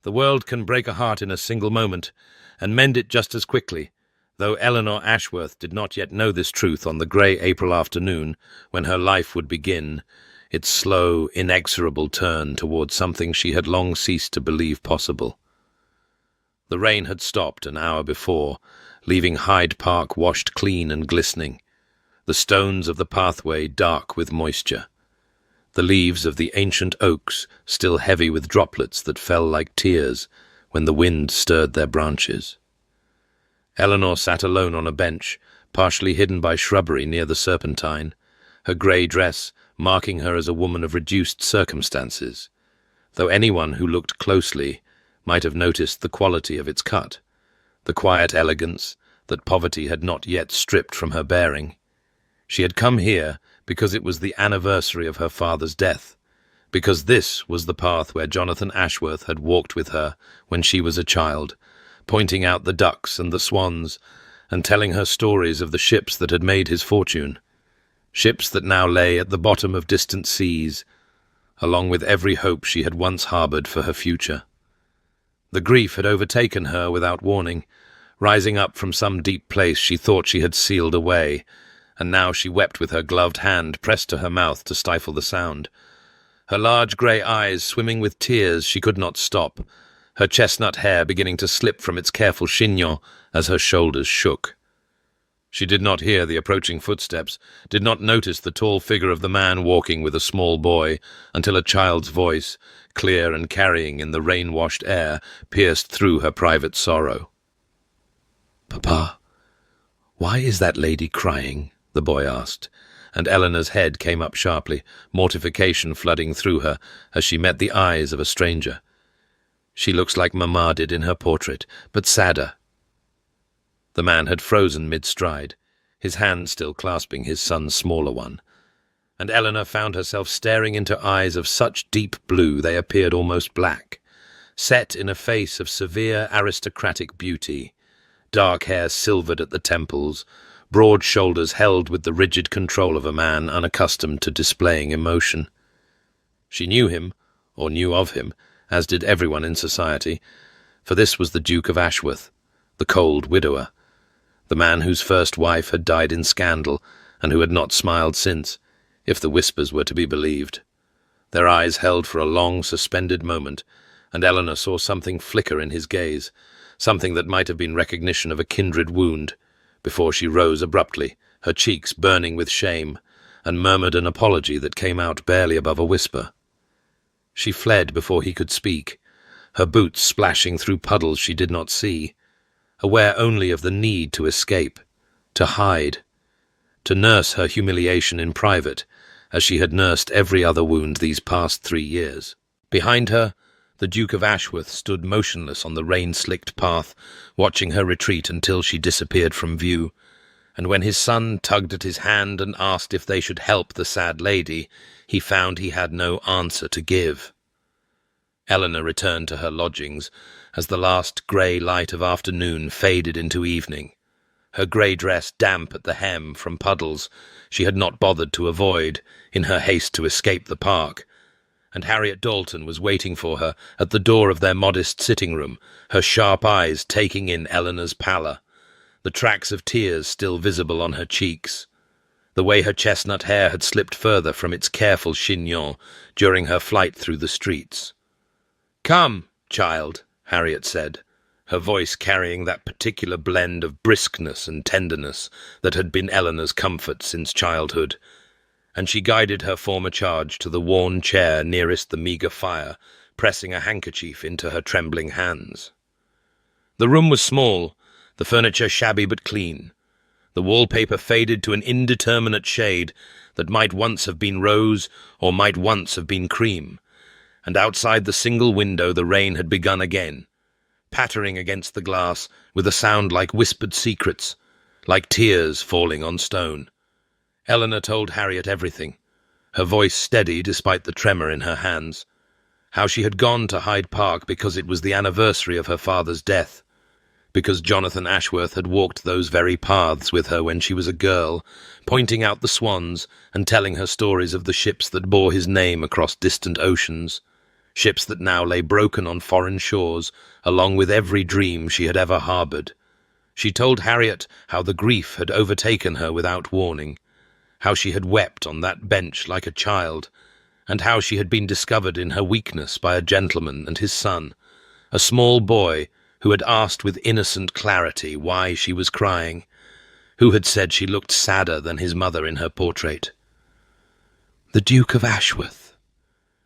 The world can break a heart in a single moment, and mend it just as quickly, though Eleanor Ashworth did not yet know this truth on the grey April afternoon when her life would begin its slow, inexorable turn towards something she had long ceased to believe possible. The rain had stopped an hour before, leaving Hyde Park washed clean and glistening, the stones of the pathway dark with moisture, the leaves of the ancient oaks still heavy with droplets that fell like tears when the wind stirred their branches. Eleanor sat alone on a bench, partially hidden by shrubbery near the Serpentine, her grey dress marking her as a woman of reduced circumstances, though anyone who looked closely might have noticed the quality of its cut, the quiet elegance that poverty had not yet stripped from her bearing. She had come here because it was the anniversary of her father's death, because this was the path where Jonathan Ashworth had walked with her when she was a child, pointing out the ducks and the swans, and telling her stories of the ships that had made his fortune, ships that now lay at the bottom of distant seas, along with every hope she had once harboured for her future. The grief had overtaken her without warning, rising up from some deep place she thought she had sealed away, and now she wept with her gloved hand pressed to her mouth to stifle the sound. Her large grey eyes swimming with tears she could not stop, her chestnut hair beginning to slip from its careful chignon as her shoulders shook. She did not hear the approaching footsteps, did not notice the tall figure of the man walking with a small boy, until a child's voice, clear and carrying in the rain-washed air, pierced through her private sorrow. "Papa, why is that lady crying?" the boy asked, and Eleanor's head came up sharply, mortification flooding through her as she met the eyes of a stranger. "She looks like Mamma did in her portrait, but sadder." The man had frozen mid-stride, his hand still clasping his son's smaller one, and Eleanor found herself staring into eyes of such deep blue they appeared almost black, set in a face of severe aristocratic beauty, dark hair silvered at the temples, broad shoulders held with the rigid control of a man unaccustomed to displaying emotion. She knew him, or knew of him, as did everyone in society, for this was the Duke of Ashworth, the cold widower, the man whose first wife had died in scandal and who had not smiled since, if the whispers were to be believed. Their eyes held for a long, suspended moment, and Eleanor saw something flicker in his gaze, something that might have been recognition of a kindred wound, before she rose abruptly, her cheeks burning with shame, and murmured an apology that came out barely above a whisper. She fled before he could speak, her boots splashing through puddles she did not see, aware only of the need to escape, to hide, to nurse her humiliation in private, as she had nursed every other wound these past 3 years. Behind her, the Duke of Ashworth stood motionless on the rain-slicked path, watching her retreat until she disappeared from view, and when his son tugged at his hand and asked if they should help the sad lady, he found he had no answer to give. Eleanor returned to her lodgings as the last grey light of afternoon faded into evening, her grey dress damp at the hem from puddles she had not bothered to avoid in her haste to escape the park, and Harriet Dalton was waiting for her at the door of their modest sitting-room, her sharp eyes taking in Eleanor's pallor, the tracks of tears still visible on her cheeks, the way her chestnut hair had slipped further from its careful chignon during her flight through the streets. "Come, child," Harriet said, her voice carrying that particular blend of briskness and tenderness that had been Eleanor's comfort since childhood, and she guided her former charge to the worn chair nearest the meagre fire, pressing a handkerchief into her trembling hands. The room was small, the furniture shabby but clean, the wallpaper faded to an indeterminate shade that might once have been rose or might once have been cream, and outside the single window the rain had begun again, pattering against the glass with a sound like whispered secrets, like tears falling on stone. Eleanor told Harriet everything, her voice steady despite the tremor in her hands, how she had gone to Hyde Park because it was the anniversary of her father's death, because Jonathan Ashworth had walked those very paths with her when she was a girl, pointing out the swans and telling her stories of the ships that bore his name across distant oceans. ships that now lay broken on foreign shores, along with every dream she had ever harboured. She told Harriet how the grief had overtaken her without warning, how she had wept on that bench like a child, and how she had been discovered in her weakness by a gentleman and his son, a small boy who had asked with innocent clarity why she was crying, who had said she looked sadder than his mother in her portrait. "The Duke of Ashworth,"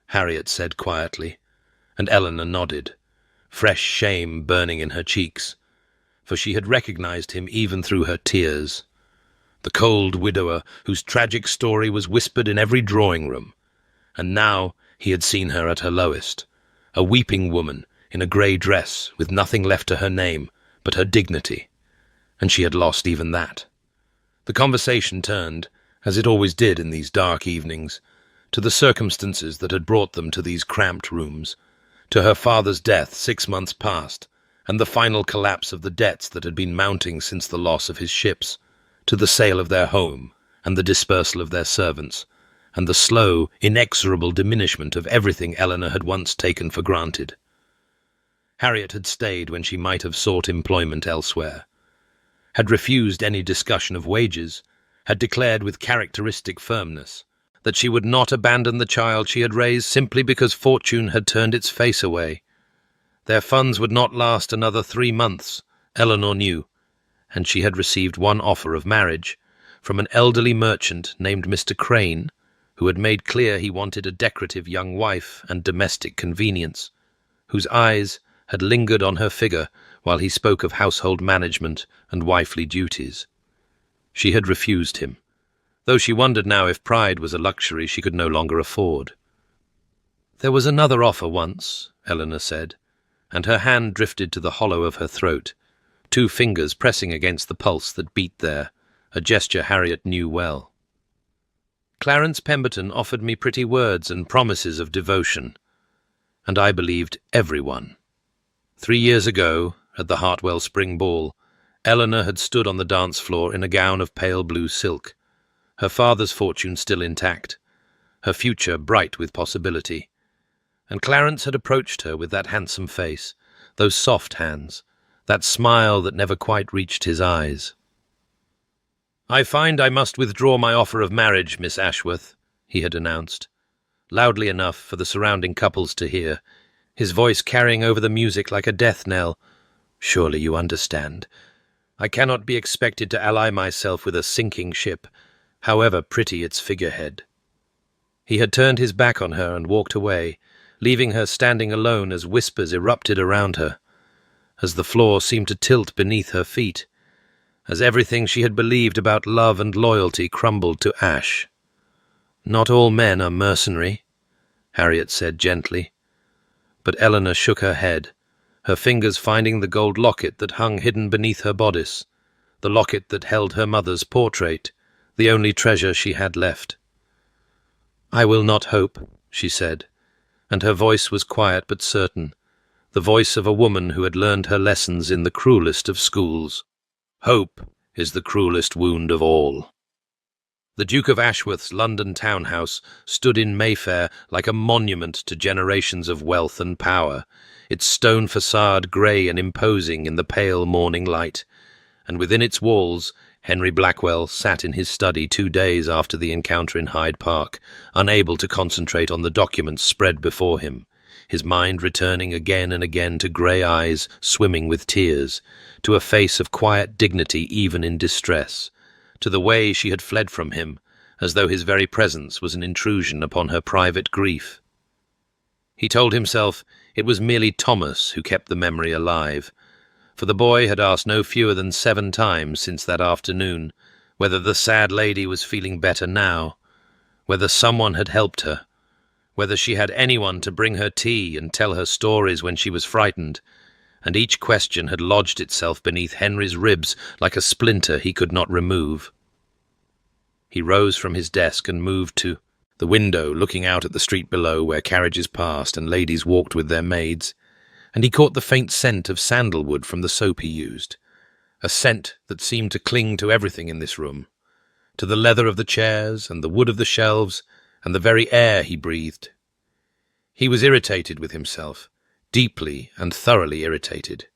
Harriet said quietly, and Eleanor nodded, fresh shame burning in her cheeks, for she had recognized him even through her tears. The cold widower whose tragic story was whispered in every drawing-room, and now he had seen her at her lowest, a weeping woman in a grey dress with nothing left to her name but her dignity, and she had lost even that. The conversation turned, as it always did in these dark evenings, to the circumstances that had brought them to these cramped rooms, to her father's death 6 months past, and the final collapse of the debts that had been mounting since the loss of his ships, to the sale of their home and the dispersal of their servants, and the slow, inexorable diminishment of everything Eleanor had once taken for granted. Harriet had stayed when she might have sought employment elsewhere, had refused any discussion of wages, had declared with characteristic firmness that she would not abandon the child she had raised simply because fortune had turned its face away. Their funds would not last another 3 months, Eleanor knew, and she had received one offer of marriage from an elderly merchant named Mr. Crane, who had made clear he wanted a decorative young wife and domestic convenience, whose eyes had lingered on her figure while he spoke of household management and wifely duties. She had refused him, though she wondered now if pride was a luxury she could no longer afford. "There was another offer once," Eleanor said, and her hand drifted to the hollow of her throat, 2 fingers pressing against the pulse that beat there, a gesture Harriet knew well. "Clarence Pemberton offered me pretty words and promises of devotion, and I believed everyone. 3 years ago, at the Hartwell Spring Ball, Eleanor had stood on the dance floor in a gown of pale blue silk, her father's fortune still intact, her future bright with possibility, and Clarence had approached her with that handsome face, those soft hands, that smile that never quite reached his eyes. "I find I must withdraw my offer of marriage, Miss Ashworth," he had announced, loudly enough for the surrounding couples to hear, his voice carrying over the music like a death knell. "Surely you understand. I cannot be expected to ally myself with a sinking ship, however pretty its figurehead." He had turned his back on her and walked away, leaving her standing alone as whispers erupted around her, as the floor seemed to tilt beneath her feet, as everything she had believed about love and loyalty crumbled to ash. "Not all men are mercenary," Harriet said gently, but Eleanor shook her head, her fingers finding the gold locket that hung hidden beneath her bodice, the locket that held her mother's portrait, the only treasure she had left. "I will not hope," she said, and her voice was quiet but certain, the voice of a woman who had learned her lessons in the cruelest of schools. Hope is the cruelest wound of all. The Duke of Ashworth's London townhouse stood in Mayfair like a monument to generations of wealth and power, its stone facade grey and imposing in the pale morning light, and within its walls Henry Blackwell sat in his study 2 days after the encounter in Hyde Park, unable to concentrate on the documents spread before him, his mind returning again and again to grey eyes swimming with tears, to a face of quiet dignity even in distress, to the way she had fled from him, as though his very presence was an intrusion upon her private grief. He told himself it was merely Thomas who kept the memory alive, for the boy had asked no fewer than 7 times since that afternoon whether the sad lady was feeling better now, whether someone had helped her, whether she had anyone to bring her tea and tell her stories when she was frightened, and each question had lodged itself beneath Henry's ribs like a splinter he could not remove. He rose from his desk and moved to the window looking out at the street below where carriages passed and ladies walked with their maids, and he caught the faint scent of sandalwood from the soap he used, a scent that seemed to cling to everything in this room, to the leather of the chairs and the wood of the shelves and the very air he breathed. He was irritated with himself, deeply and thoroughly irritated,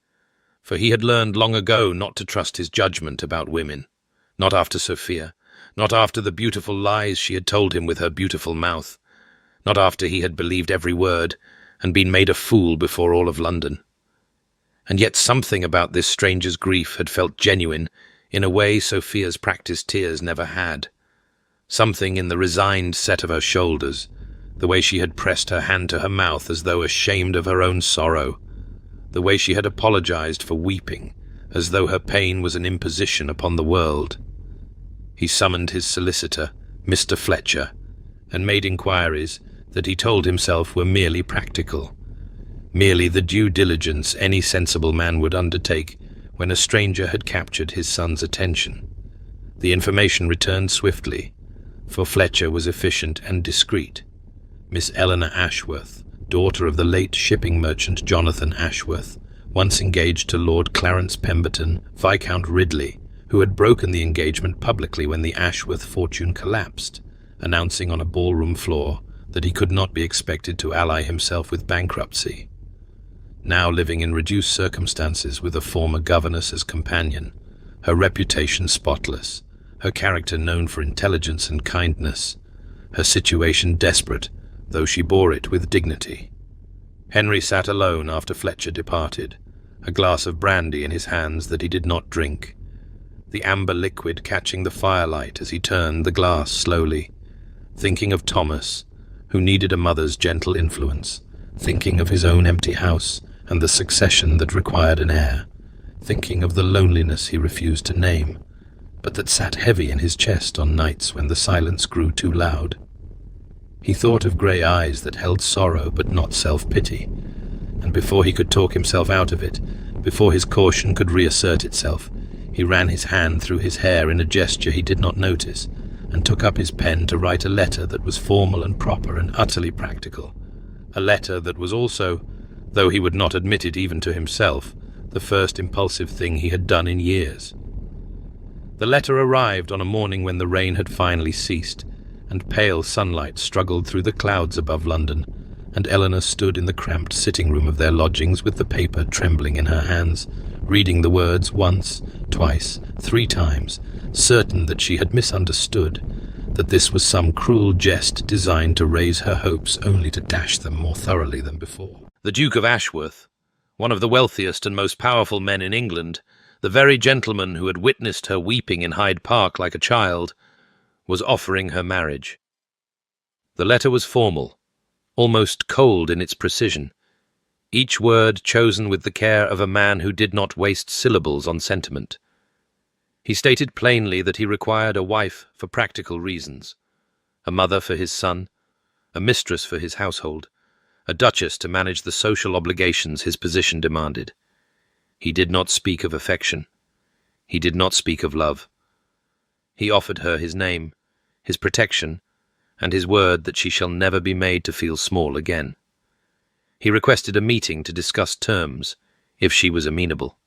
for he had learned long ago not to trust his judgment about women, not after Sophia, not after the beautiful lies she had told him with her beautiful mouth, not after he had believed every word and been made a fool before all of London. And yet something about this stranger's grief had felt genuine in a way Sophia's practiced tears never had. Something in the resigned set of her shoulders, the way she had pressed her hand to her mouth as though ashamed of her own sorrow, the way she had apologized for weeping, as though her pain was an imposition upon the world. He summoned his solicitor, Mr. Fletcher, and made inquiries that he told himself were merely practical, merely the due diligence any sensible man would undertake when a stranger had captured his son's attention. The information returned swiftly, for Fletcher was efficient and discreet. Miss Eleanor Ashworth, daughter of the late shipping merchant Jonathan Ashworth, once engaged to Lord Clarence Pemberton, Viscount Ridley, who had broken the engagement publicly when the Ashworth fortune collapsed, announcing on a ballroom floor that he could not be expected to ally himself with bankruptcy. Now living in reduced circumstances with a former governess as companion, her reputation spotless, her character known for intelligence and kindness, her situation desperate, though she bore it with dignity. Henry sat alone after Fletcher departed, a glass of brandy in his hands that he did not drink, the amber liquid catching the firelight as he turned the glass slowly, thinking of Thomas, who needed a mother's gentle influence, thinking of his own empty house and the succession that required an heir, thinking of the loneliness he refused to name, but that sat heavy in his chest on nights when the silence grew too loud. He thought of grey eyes that held sorrow but not self-pity, and before he could talk himself out of it, before his caution could reassert itself, he ran his hand through his hair in a gesture he did not notice, and took up his pen to write a letter that was formal and proper and utterly practical, a letter that was also, though he would not admit it even to himself, the first impulsive thing he had done in years. The letter arrived on a morning when the rain had finally ceased, and pale sunlight struggled through the clouds above London, and Eleanor stood in the cramped sitting-room of their lodgings with the paper trembling in her hands, reading the words once, twice, 3 times, certain that she had misunderstood, that this was some cruel jest designed to raise her hopes only to dash them more thoroughly than before. The Duke of Ashworth, one of the wealthiest and most powerful men in England, the very gentleman who had witnessed her weeping in Hyde Park like a child, was offering her marriage. The letter was formal, almost cold in its precision, each word chosen with the care of a man who did not waste syllables on sentiment. He stated plainly that he required a wife for practical reasons, a mother for his son, a mistress for his household, a duchess to manage the social obligations his position demanded. He did not speak of affection. He did not speak of love. He offered her his name, his protection, and his word that she shall never be made to feel small again. He requested a meeting to discuss terms, if she was amenable.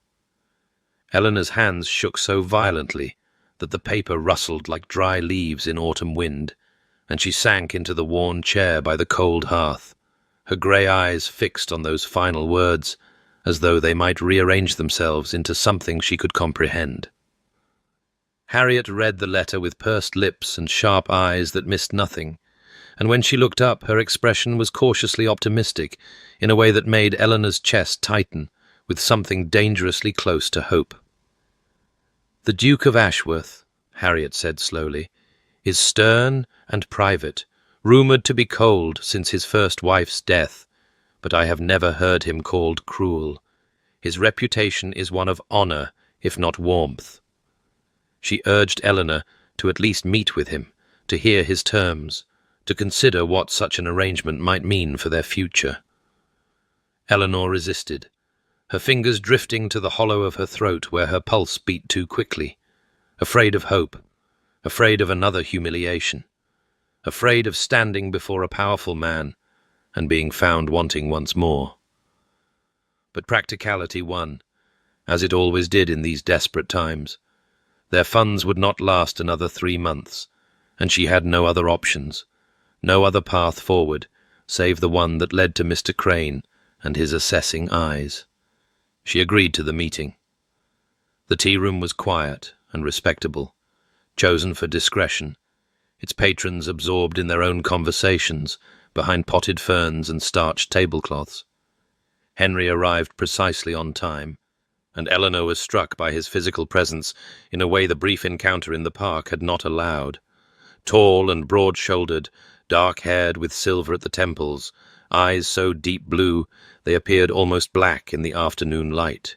Eleanor's hands shook so violently that the paper rustled like dry leaves in autumn wind, and she sank into the worn chair by the cold hearth, her grey eyes fixed on those final words, as though they might rearrange themselves into something she could comprehend. Harriet read the letter with pursed lips and sharp eyes that missed nothing, and when she looked up her expression was cautiously optimistic in a way that made Eleanor's chest tighten with something dangerously close to hope. "The Duke of Ashworth," Harriet said slowly, "is stern and private, rumoured to be cold since his first wife's death, but I have never heard him called cruel. His reputation is one of honour, if not warmth." She urged Eleanor to at least meet with him, to hear his terms, to consider what such an arrangement might mean for their future. Eleanor resisted, her fingers drifting to the hollow of her throat where her pulse beat too quickly, afraid of hope, afraid of another humiliation, afraid of standing before a powerful man and being found wanting once more. But practicality won, as it always did in these desperate times. Their funds would not last another 3 months, and she had no other options, no other path forward, save the one that led to Mr. Crane and his assessing eyes. She agreed to the meeting. The tea-room was quiet and respectable, chosen for discretion, its patrons absorbed in their own conversations behind potted ferns and starched tablecloths. Henry arrived precisely on time, and Eleanor was struck by his physical presence in a way the brief encounter in the park had not allowed. Tall and broad-shouldered, dark-haired with silver at the temples, eyes so deep blue they appeared almost black in the afternoon light.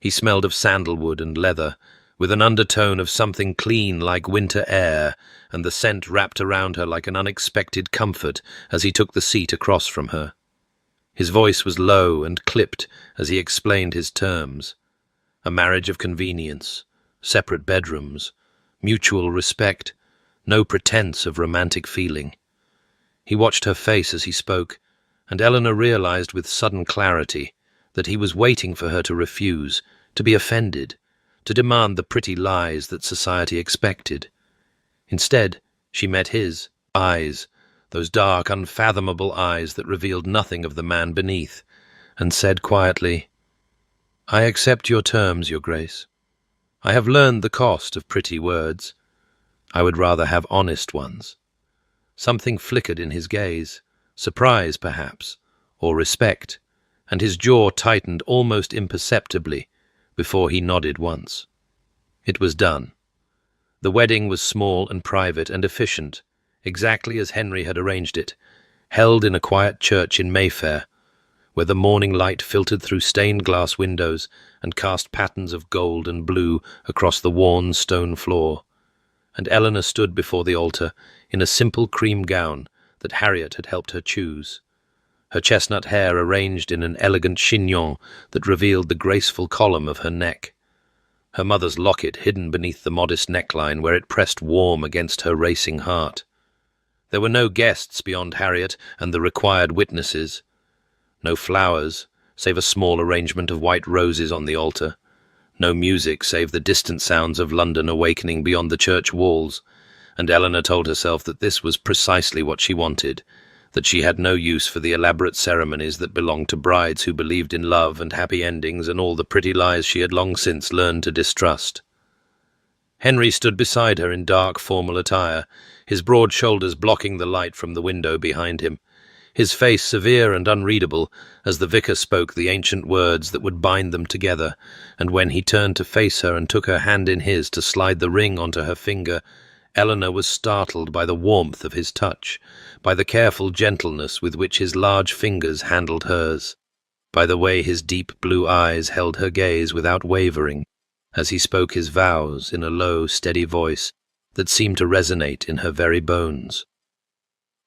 He smelled of sandalwood and leather, with an undertone of something clean like winter air, and the scent wrapped around her like an unexpected comfort as he took the seat across from her. His voice was low and clipped as he explained his terms. A marriage of convenience, separate bedrooms, mutual respect, no pretense of romantic feeling. He watched her face as he spoke, and Eleanor realized with sudden clarity that he was waiting for her to refuse, to be offended, to demand the pretty lies that society expected. Instead, she met his eyes, those dark, unfathomable eyes that revealed nothing of the man beneath, and said quietly, "I accept your terms, Your Grace. I have learned the cost of pretty words. I would rather have honest ones." Something flickered in his gaze, surprise perhaps, or respect, and his jaw tightened almost imperceptibly before he nodded once. It was done. The wedding was small and private and efficient, exactly as Henry had arranged it, held in a quiet church in Mayfair, where the morning light filtered through stained glass windows and cast patterns of gold and blue across the worn stone floor. And Eleanor stood before the altar in a simple cream gown that Harriet had helped her choose, her chestnut hair arranged in an elegant chignon that revealed the graceful column of her neck, her mother's locket hidden beneath the modest neckline where it pressed warm against her racing heart. There were no guests beyond Harriet and the required witnesses, no flowers, save a small arrangement of white roses on the altar, no music save the distant sounds of London awakening beyond the church walls, and Eleanor told herself that this was precisely what she wanted, that she had no use for the elaborate ceremonies that belonged to brides who believed in love and happy endings and all the pretty lies she had long since learned to distrust. Henry stood beside her in dark formal attire, his broad shoulders blocking the light from the window behind him, his face severe and unreadable as the vicar spoke the ancient words that would bind them together, and when he turned to face her and took her hand in his to slide the ring onto her finger, Eleanor was startled by the warmth of his touch, by the careful gentleness with which his large fingers handled hers, by the way his deep blue eyes held her gaze without wavering, as he spoke his vows in a low, steady voice that seemed to resonate in her very bones.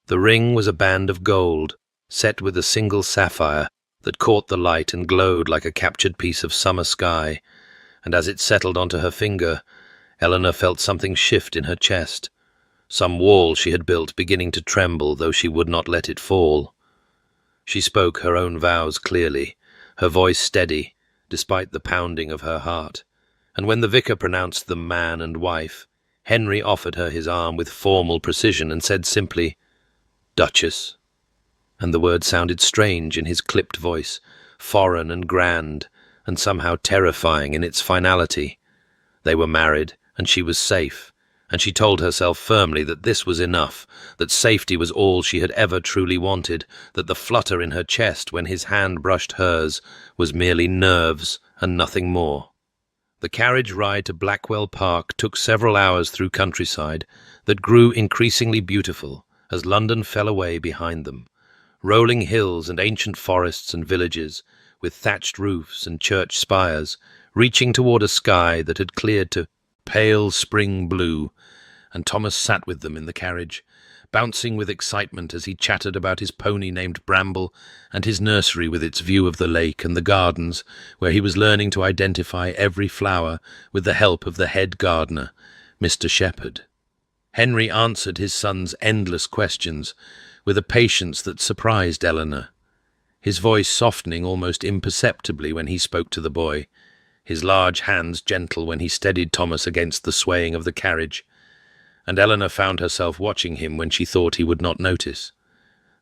The ring was a band of gold, set with a single sapphire that caught the light and glowed like a captured piece of summer sky, and as it settled onto her finger, Eleanor felt something shift in her chest, some wall she had built beginning to tremble though she would not let it fall. She spoke her own vows clearly, her voice steady, despite the pounding of her heart, and when the vicar pronounced them man and wife, Henry offered her his arm with formal precision and said simply, "Duchess," and the word sounded strange in his clipped voice, foreign and grand, and somehow terrifying in its finality. They were married, and she was safe, and she told herself firmly that this was enough, that safety was all she had ever truly wanted, that the flutter in her chest when his hand brushed hers was merely nerves and nothing more. The carriage ride to Blackwell Park took several hours through countryside that grew increasingly beautiful as London fell away behind them, rolling hills and ancient forests and villages, with thatched roofs and church spires, reaching toward a sky that had cleared to pale spring blue, and Thomas sat with them in the carriage, bouncing with excitement as he chattered about his pony named Bramble and his nursery with its view of the lake and the gardens, where he was learning to identify every flower with the help of the head gardener, Mr. Shepherd. Henry answered his son's endless questions with a patience that surprised Eleanor, his voice softening almost imperceptibly when he spoke to the boy, his large hands gentle when he steadied Thomas against the swaying of the carriage, and Eleanor found herself watching him when she thought he would not notice.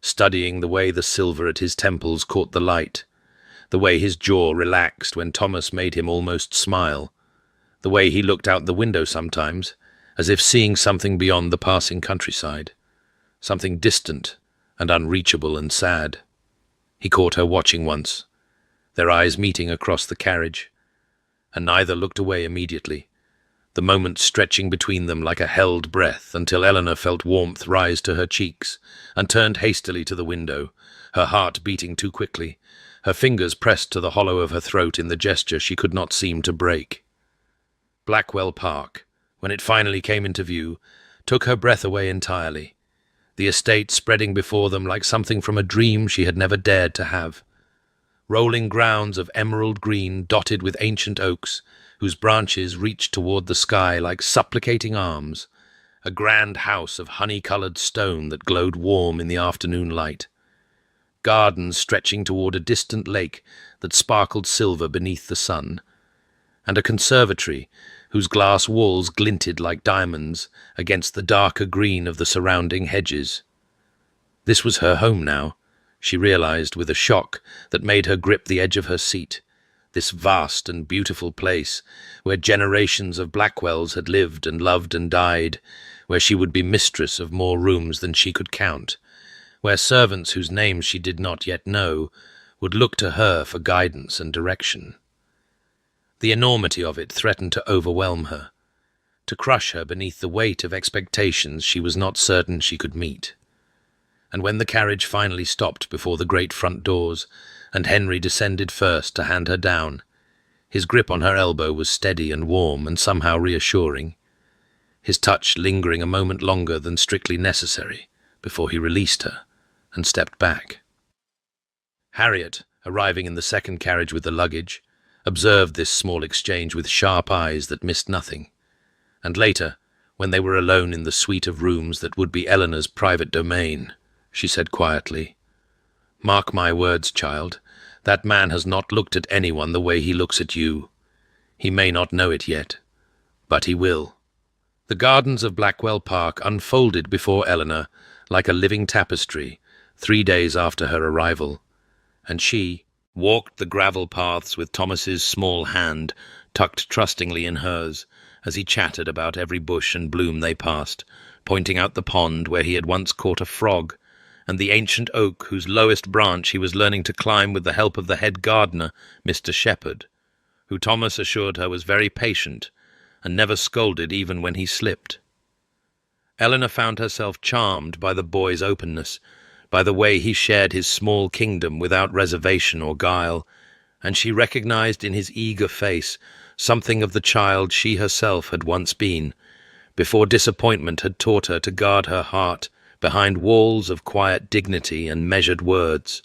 studying the way the silver at his temples caught the light, the way his jaw relaxed when Thomas made him almost smile, the way he looked out the window sometimes, as if seeing something beyond the passing countryside, something distant and unreachable and sad. He caught her watching once, their eyes meeting across the carriage, and neither looked away immediately, the moment stretching between them like a held breath until Eleanor felt warmth rise to her cheeks and turned hastily to the window, her heart beating too quickly, her fingers pressed to the hollow of her throat in the gesture she could not seem to break. Blackwell Park, when it finally came into view, took her breath away entirely, the estate spreading before them like something from a dream she had never dared to have. Rolling grounds of emerald green dotted with ancient oaks, whose branches reached toward the sky like supplicating arms, a grand house of honey-colored stone that glowed warm in the afternoon light, gardens stretching toward a distant lake that sparkled silver beneath the sun, and a conservatory whose glass walls glinted like diamonds against the darker green of the surrounding hedges. This was her home now, she realized with a shock that made her grip the edge of her seat, this vast and beautiful place where generations of Blackwells had lived and loved and died, where she would be mistress of more rooms than she could count, where servants whose names she did not yet know would look to her for guidance and direction. The enormity of it threatened to overwhelm her, to crush her beneath the weight of expectations she was not certain she could meet. And when the carriage finally stopped before the great front doors, and Henry descended first to hand her down, his grip on her elbow was steady and warm and somehow reassuring, his touch lingering a moment longer than strictly necessary before he released her and stepped back. Harriet, arriving in the second carriage with the luggage, observed this small exchange with sharp eyes that missed nothing, and later, when they were alone in the suite of rooms that would be Eleanor's private domain, she said quietly, "Mark my words, child, that man has not looked at anyone the way he looks at you. He may not know it yet, but he will." The gardens of Blackwell Park unfolded before Eleanor like a living tapestry 3 days after her arrival, and she walked the gravel paths with Thomas's small hand tucked trustingly in hers as he chattered about every bush and bloom they passed, pointing out the pond where he had once caught a frog, and the ancient oak whose lowest branch he was learning to climb with the help of the head gardener, Mr. Shepherd, who Thomas assured her was very patient and never scolded even when he slipped. Eleanor found herself charmed by the boy's openness, by the way he shared his small kingdom without reservation or guile, and she recognized in his eager face something of the child she herself had once been, before disappointment had taught her to guard her heart behind walls of quiet dignity and measured words.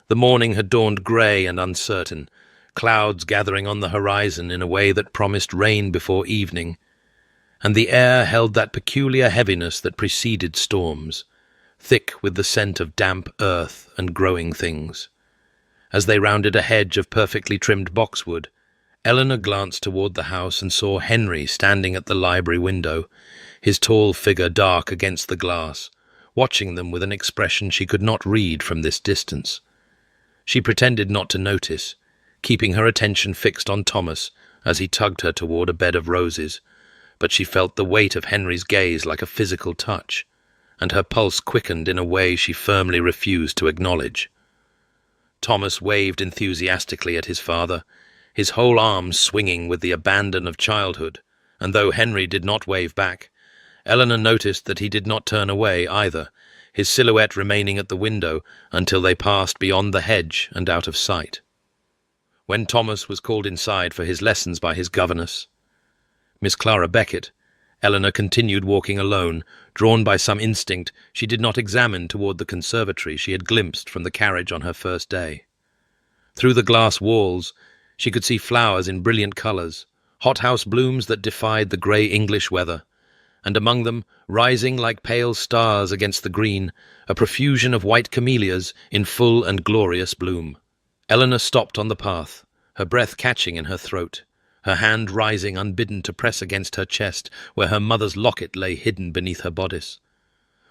The morning had dawned grey and uncertain, clouds gathering on the horizon in a way that promised rain before evening, and the air held that peculiar heaviness that preceded storms, thick with the scent of damp earth and growing things. As they rounded a hedge of perfectly trimmed boxwood, Eleanor glanced toward the house and saw Henry standing at the library window, his tall figure dark against the glass, watching them with an expression she could not read from this distance. She pretended not to notice, keeping her attention fixed on Thomas as he tugged her toward a bed of roses, but she felt the weight of Henry's gaze like a physical touch, and her pulse quickened in a way she firmly refused to acknowledge. Thomas waved enthusiastically at his father, his whole arm swinging with the abandon of childhood, and though Henry did not wave back, Eleanor noticed that he did not turn away either, his silhouette remaining at the window until they passed beyond the hedge and out of sight. When Thomas was called inside for his lessons by his governess, Miss Clara Beckett, Eleanor continued walking alone, drawn by some instinct she did not examine toward the conservatory she had glimpsed from the carriage on her first day. Through the glass walls, she could see flowers in brilliant colours, hothouse blooms that defied the grey English weather, and among them, rising like pale stars against the green, a profusion of white camellias in full and glorious bloom. Eleanor stopped on the path, her breath catching in her throat, her hand rising unbidden to press against her chest where her mother's locket lay hidden beneath her bodice.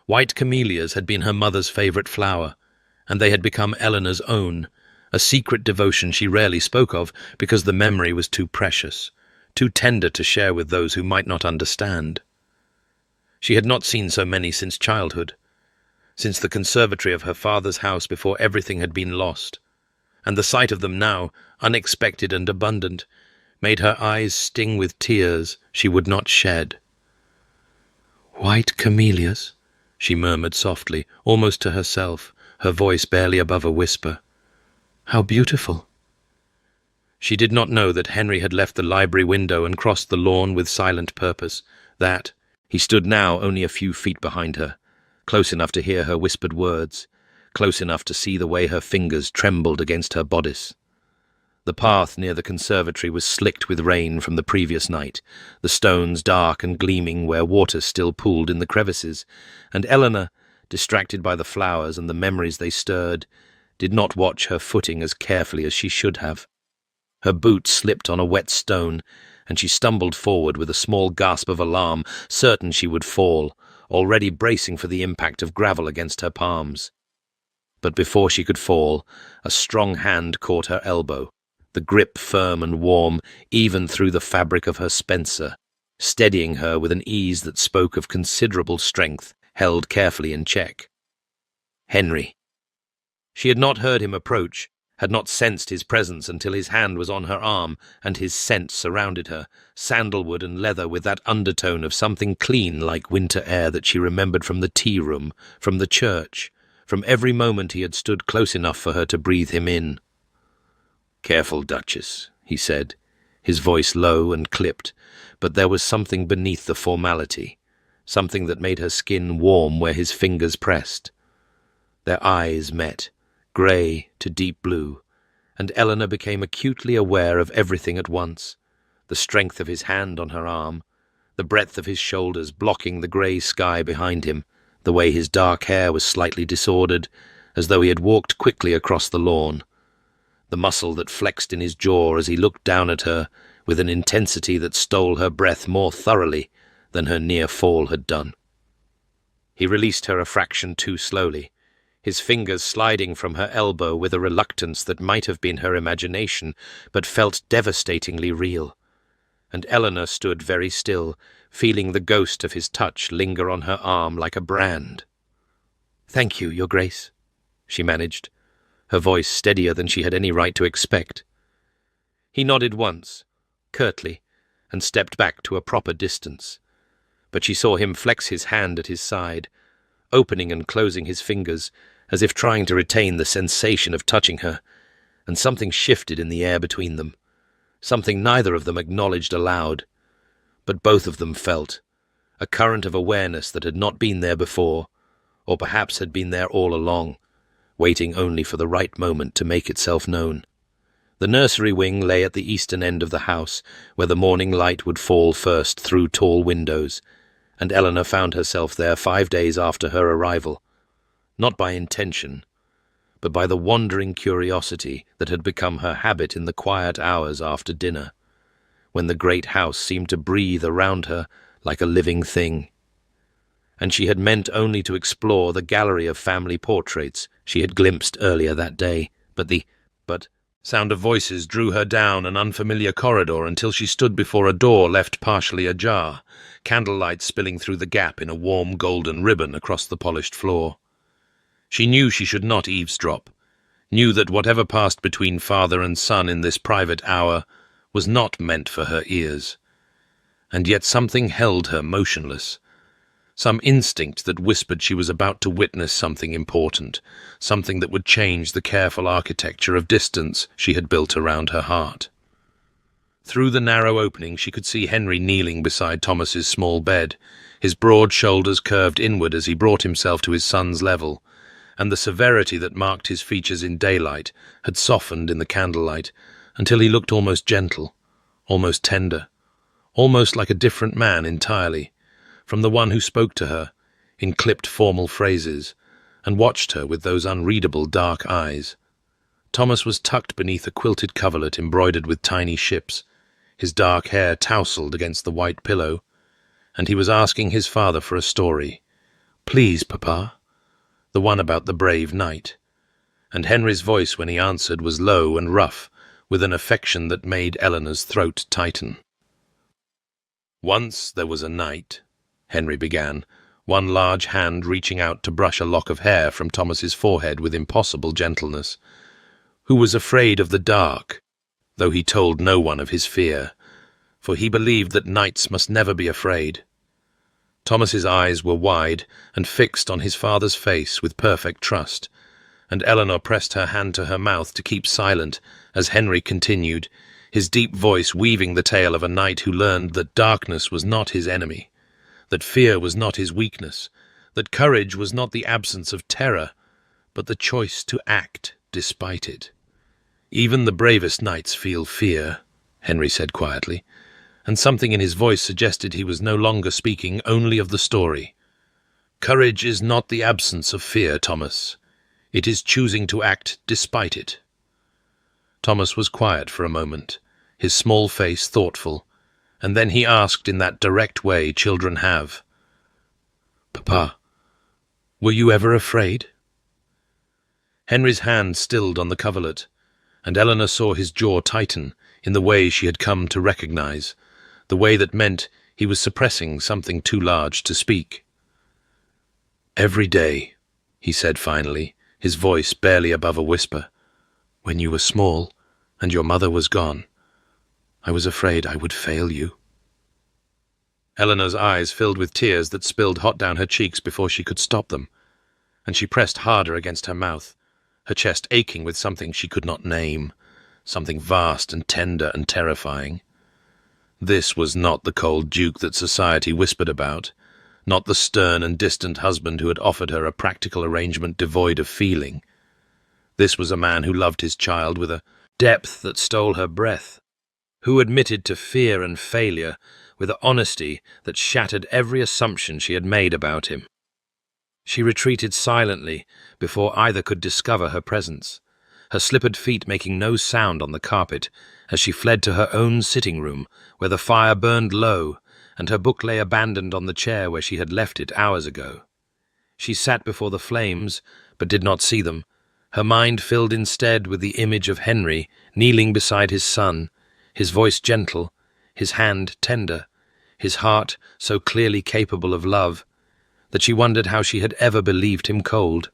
White camellias had been her mother's favourite flower, and they had become Eleanor's own, a secret devotion she rarely spoke of because the memory was too precious, too tender to share with those who might not understand. She had not seen so many since childhood, since the conservatory of her father's house before everything had been lost, and the sight of them now, unexpected and abundant, made her eyes sting with tears she would not shed. "White camellias," she murmured softly, almost to herself, her voice barely above a whisper. "How beautiful." She did not know that Henry had left the library window and crossed the lawn with silent purpose, that he stood now only a few feet behind her, close enough to hear her whispered words, close enough to see the way her fingers trembled against her bodice. The path near the conservatory was slicked with rain from the previous night, the stones dark and gleaming where water still pooled in the crevices, and Eleanor, distracted by the flowers and the memories they stirred, did not watch her footing as carefully as she should have. Her boot slipped on a wet stone, and she stumbled forward with a small gasp of alarm, certain she would fall, already bracing for the impact of gravel against her palms. But before she could fall, a strong hand caught her elbow, the grip firm and warm, even through the fabric of her spencer, steadying her with an ease that spoke of considerable strength, held carefully in check. Henry. She had not heard him approach, had not sensed his presence until his hand was on her arm and his scent surrounded her, sandalwood and leather with that undertone of something clean like winter air that she remembered from the tea-room, from the church, from every moment he had stood close enough for her to breathe him in. "Careful, Duchess," he said, his voice low and clipped, but there was something beneath the formality, something that made her skin warm where his fingers pressed. Their eyes met, grey to deep blue, and Eleanor became acutely aware of everything at once, the strength of his hand on her arm, the breadth of his shoulders blocking the grey sky behind him, the way his dark hair was slightly disordered, as though he had walked quickly across the lawn, the muscle that flexed in his jaw as he looked down at her with an intensity that stole her breath more thoroughly than her near fall had done. He released her a fraction too slowly, his fingers sliding from her elbow with a reluctance that might have been her imagination, but felt devastatingly real. And Eleanor stood very still, feeling the ghost of his touch linger on her arm like a brand. "Thank you, Your Grace," she managed, her voice steadier than she had any right to expect. He nodded once, curtly, and stepped back to a proper distance. But she saw him flex his hand at his side, opening and closing his fingers, as if trying to retain the sensation of touching her, and something shifted in the air between them, something neither of them acknowledged aloud, but both of them felt, a current of awareness that had not been there before, or perhaps had been there all along, waiting only for the right moment to make itself known. The nursery wing lay at the eastern end of the house, where the morning light would fall first through tall windows, and Eleanor found herself there 5 days after her arrival, not by intention, but by the wandering curiosity that had become her habit in the quiet hours after dinner, when the great house seemed to breathe around her like a living thing. And she had meant only to explore the gallery of family portraits she had glimpsed earlier that day, but sound of voices drew her down an unfamiliar corridor until she stood before a door left partially ajar, candlelight spilling through the gap in a warm golden ribbon across the polished floor. She knew she should not eavesdrop, knew that whatever passed between father and son in this private hour was not meant for her ears. And yet something held her motionless, some instinct that whispered she was about to witness something important, something that would change the careful architecture of distance she had built around her heart. Through the narrow opening she could see Henry kneeling beside Thomas's small bed, his broad shoulders curved inward as he brought himself to his son's level, and the severity that marked his features in daylight had softened in the candlelight until he looked almost gentle, almost tender, almost like a different man entirely, from the one who spoke to her, in clipped formal phrases, and watched her with those unreadable dark eyes. Thomas was tucked beneath a quilted coverlet embroidered with tiny ships, his dark hair tousled against the white pillow, and he was asking his father for a story, "Please, Papa." The one about the brave knight. And Henry's voice when he answered was low and rough, with an affection that made Eleanor's throat tighten. "Once there was a knight," Henry began, one large hand reaching out to brush a lock of hair from Thomas's forehead with impossible gentleness, "who was afraid of the dark, though he told no one of his fear, for he believed that knights must never be afraid." Thomas's eyes were wide and fixed on his father's face with perfect trust, and Eleanor pressed her hand to her mouth to keep silent as Henry continued, his deep voice weaving the tale of a knight who learned that darkness was not his enemy, that fear was not his weakness, that courage was not the absence of terror, but the choice to act despite it. "Even the bravest knights feel fear," Henry said quietly, and something in his voice suggested he was no longer speaking only of the story. "Courage is not the absence of fear, Thomas. It is choosing to act despite it." Thomas was quiet for a moment, his small face thoughtful, and then he asked in that direct way children have, "Papa, were you ever afraid?" Henry's hand stilled on the coverlet, and Eleanor saw his jaw tighten in the way she had come to recognize, the way that meant he was suppressing something too large to speak. "Every day," he said finally, his voice barely above a whisper, "when you were small and your mother was gone, I was afraid I would fail you." Eleanor's eyes filled with tears that spilled hot down her cheeks before she could stop them, and she pressed harder against her mouth, her chest aching with something she could not name, something vast and tender and terrifying. This was not the cold duke that society whispered about, not the stern and distant husband who had offered her a practical arrangement devoid of feeling. This was a man who loved his child with a depth that stole her breath, who admitted to fear and failure with an honesty that shattered every assumption she had made about him. She retreated silently before either could discover her presence, her slippered feet making no sound on the carpet as she fled to her own sitting room where the fire burned low and her book lay abandoned on the chair where she had left it hours ago. She sat before the flames, but did not see them, her mind filled instead with the image of Henry kneeling beside his son, his voice gentle, his hand tender, his heart so clearly capable of love, that she wondered how she had ever believed him cold.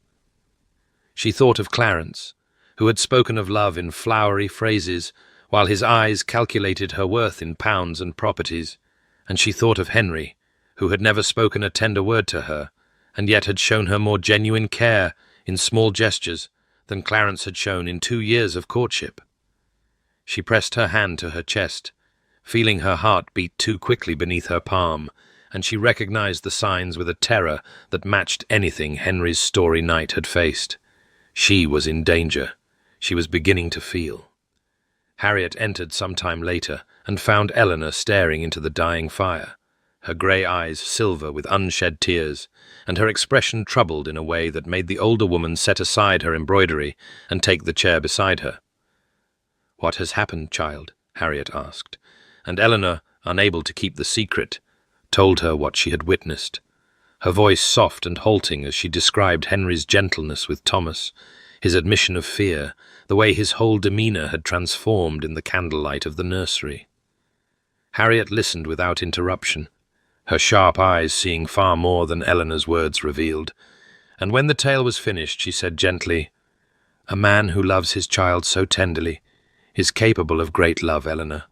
She thought of Clarence, who had spoken of love in flowery phrases, while his eyes calculated her worth in pounds and properties, and she thought of Henry, who had never spoken a tender word to her, and yet had shown her more genuine care in small gestures than Clarence had shown in 2 years of courtship. She pressed her hand to her chest, feeling her heart beat too quickly beneath her palm, and she recognized the signs with a terror that matched anything Henry's story knight had faced. She was in danger. She was beginning to feel. Harriet entered some time later and found Eleanor staring into the dying fire, her grey eyes silver with unshed tears, and her expression troubled in a way that made the older woman set aside her embroidery and take the chair beside her. "What has happened, child?" Harriet asked, and Eleanor, unable to keep the secret, told her what she had witnessed, her voice soft and halting as she described Henry's gentleness with Thomas, his admission of fear, the way his whole demeanour had transformed in the candlelight of the nursery. Harriet listened without interruption, her sharp eyes seeing far more than Eleanor's words revealed, and when the tale was finished she said gently, "A man who loves his child so tenderly is capable of great love, Eleanor.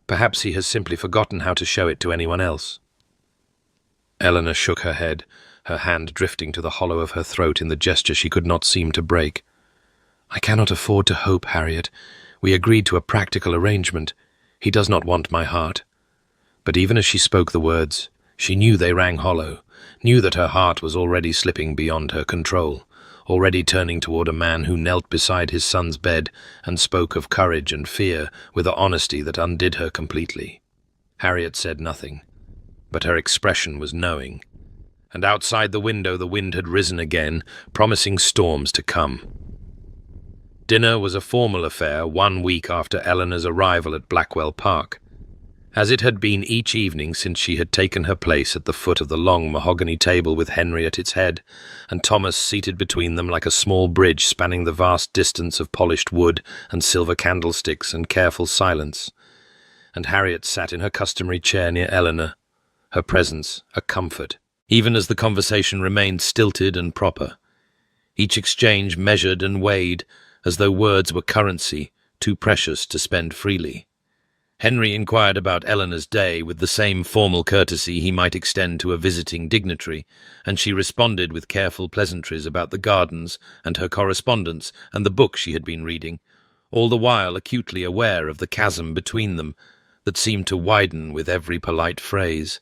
Perhaps he has simply forgotten how to show it to anyone else." Eleanor shook her head, her hand drifting to the hollow of her throat in the gesture she could not seem to break. "I cannot afford to hope, Harriet. We agreed to a practical arrangement. He does not want my heart." But even as she spoke the words, she knew they rang hollow, knew that her heart was already slipping beyond her control, already turning toward a man who knelt beside his son's bed and spoke of courage and fear with an honesty that undid her completely. Harriet said nothing, but her expression was knowing, and outside the window the wind had risen again, promising storms to come. Dinner was a formal affair 1 week after Eleanor's arrival at Blackwell Park. as it had been each evening since she had taken her place at the foot of the long mahogany table with Henry at its head, and Thomas seated between them like a small bridge spanning the vast distance of polished wood and silver candlesticks and careful silence. And Harriet sat in her customary chair near Eleanor, her presence a comfort, even as the conversation remained stilted and proper, each exchange measured and weighed as though words were currency too precious to spend freely. Henry inquired about Eleanor's day with the same formal courtesy he might extend to a visiting dignitary, and she responded with careful pleasantries about the gardens and her correspondence and the book she had been reading, all the while acutely aware of the chasm between them that seemed to widen with every polite phrase.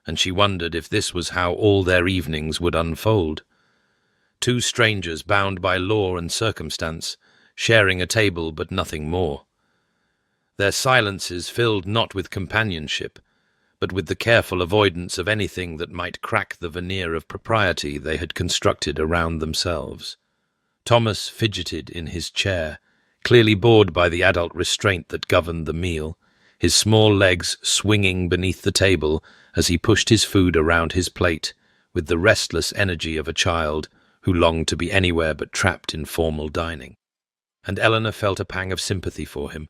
And she wondered if this was how all their evenings would unfold. Two strangers bound by law and circumstance, sharing a table but nothing more. Their silences filled not with companionship, but with the careful avoidance of anything that might crack the veneer of propriety they had constructed around themselves. Thomas fidgeted in his chair, clearly bored by the adult restraint that governed the meal, his small legs swinging beneath the table as he pushed his food around his plate with the restless energy of a child who longed to be anywhere but trapped in formal dining. And Eleanor felt a pang of sympathy for him,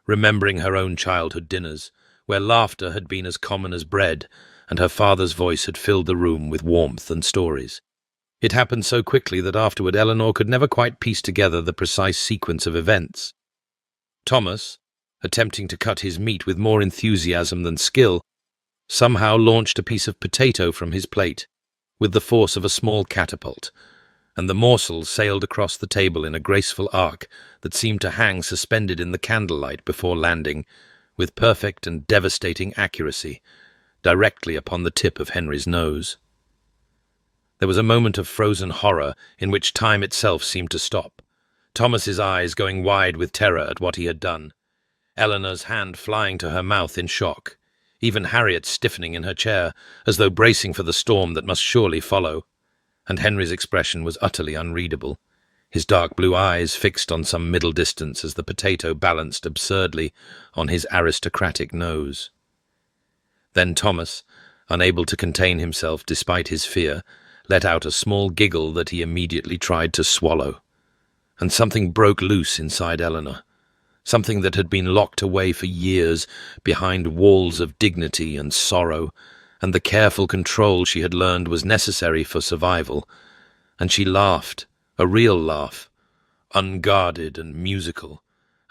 remembering her own childhood dinners, where laughter had been as common as bread, and her father's voice had filled the room with warmth and stories. It happened so quickly that afterward Eleanor could never quite piece together the precise sequence of events. Thomas, attempting to cut his meat with more enthusiasm than skill, somehow launched a piece of potato from his plate, with the force of a small catapult, and the morsel sailed across the table in a graceful arc that seemed to hang suspended in the candlelight before landing, with perfect and devastating accuracy, directly upon the tip of Henry's nose. There was a moment of frozen horror in which time itself seemed to stop, Thomas's eyes going wide with terror at what he had done, Eleanor's hand flying to her mouth in shock, even Harriet stiffening in her chair, as though bracing for the storm that must surely follow. And Henry's expression was utterly unreadable, his dark blue eyes fixed on some middle distance as the potato balanced absurdly on his aristocratic nose. Then Thomas, unable to contain himself despite his fear, let out a small giggle that he immediately tried to swallow. And something broke loose inside Eleanor, something that had been locked away for years behind walls of dignity and sorrow, and the careful control she had learned was necessary for survival, and she laughed, a real laugh, unguarded and musical,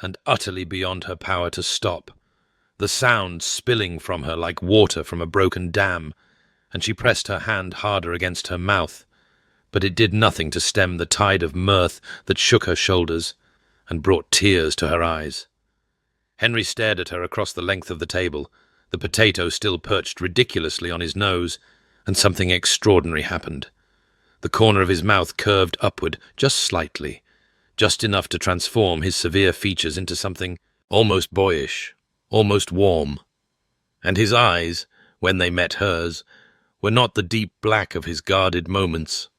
and utterly beyond her power to stop, the sound spilling from her like water from a broken dam, and she pressed her hand harder against her mouth, but it did nothing to stem the tide of mirth that shook her shoulders and brought tears to her eyes. Henry stared at her across the length of the table, the potato still perched ridiculously on his nose, and something extraordinary happened. The corner of his mouth curved upward just slightly, just enough to transform his severe features into something almost boyish, almost warm. And his eyes, when they met hers, were not the deep black of his guarded moments,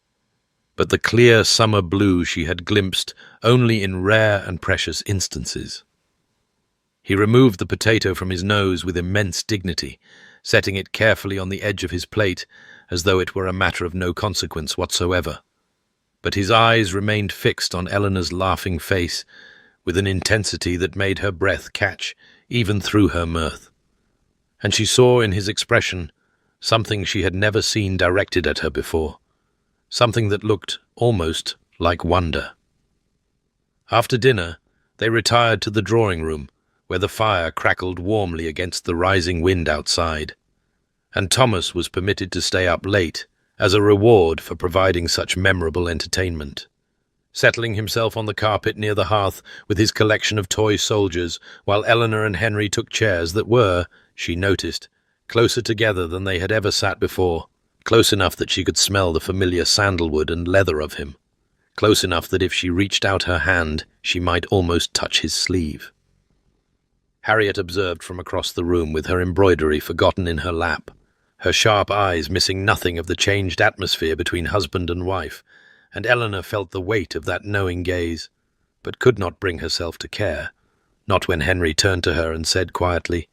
but the clear summer blue she had glimpsed only in rare and precious instances. He removed the potato from his nose with immense dignity, setting it carefully on the edge of his plate as though it were a matter of no consequence whatsoever. But his eyes remained fixed on Eleanor's laughing face with an intensity that made her breath catch even through her mirth. And she saw in his expression something she had never seen directed at her before, something that looked almost like wonder. After dinner, they retired to the drawing-room, where the fire crackled warmly against the rising wind outside, and Thomas was permitted to stay up late as a reward for providing such memorable entertainment. Settling himself on the carpet near the hearth with his collection of toy soldiers, while Eleanor and Henry took chairs that were, she noticed, closer together than they had ever sat before, close enough that she could smell the familiar sandalwood and leather of him, close enough that if she reached out her hand, she might almost touch his sleeve. Harriet observed from across the room with her embroidery forgotten in her lap, her sharp eyes missing nothing of the changed atmosphere between husband and wife, and Eleanor felt the weight of that knowing gaze, but could not bring herself to care, not when Henry turned to her and said quietly,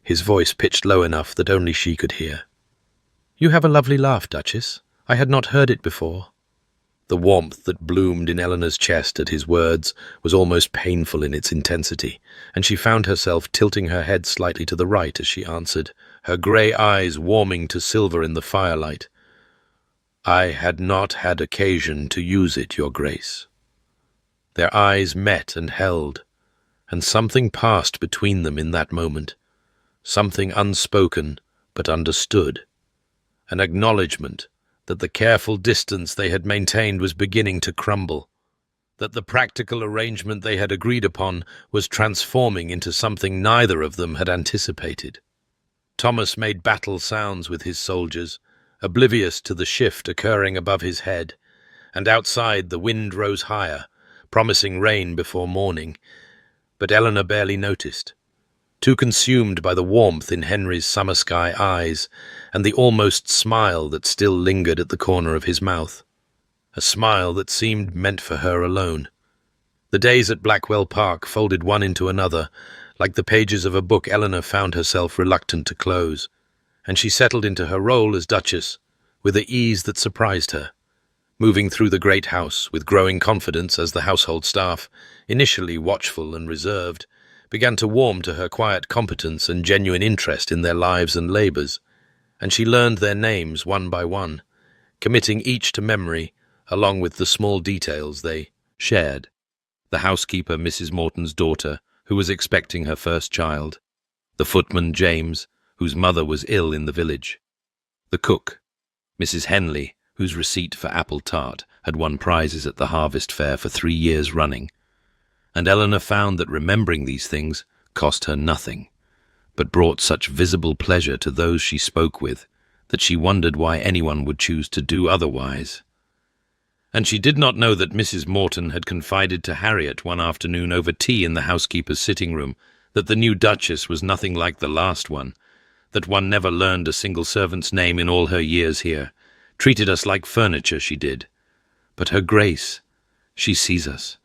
his voice pitched low enough that only she could hear. "You have a lovely laugh, Duchess. I had not heard it before." The warmth that bloomed in Eleanor's chest at his words was almost painful in its intensity, and she found herself tilting her head slightly to the right as she answered, her grey eyes warming to silver in the firelight. "I had not had occasion to use it, Your Grace." Their eyes met and held, and something passed between them in that moment, something unspoken but understood, an acknowledgement that the careful distance they had maintained was beginning to crumble, that the practical arrangement they had agreed upon was transforming into something neither of them had anticipated. Thomas made battle sounds with his soldiers, oblivious to the shift occurring above his head, and outside the wind rose higher, promising rain before morning, but Eleanor barely noticed, too consumed by the warmth in Henry's summer sky eyes and the almost smile that still lingered at the corner of his mouth, a smile that seemed meant for her alone. The days at Blackwell Park folded one into another, like the pages of a book Eleanor found herself reluctant to close, and she settled into her role as Duchess with the ease that surprised her, moving through the great house with growing confidence as the household staff, initially watchful and reserved, began to warm to her quiet competence and genuine interest in their lives and labours, and she learned their names one by one, committing each to memory along with the small details they shared. The housekeeper, Mrs. Morton's daughter, who was expecting her first child, the footman, James, whose mother was ill in the village, the cook, Mrs. Henley, whose receipt for apple tart had won prizes at the harvest fair for 3 years running, and Eleanor found that remembering these things cost her nothing, but brought such visible pleasure to those she spoke with that she wondered why anyone would choose to do otherwise. And she did not know that Mrs. Morton had confided to Harriet one afternoon over tea in the housekeeper's sitting room that the new Duchess was nothing like the last one, that one never learned a single servant's name in all her years here, treated us like furniture, she did. But her Grace, she sees us.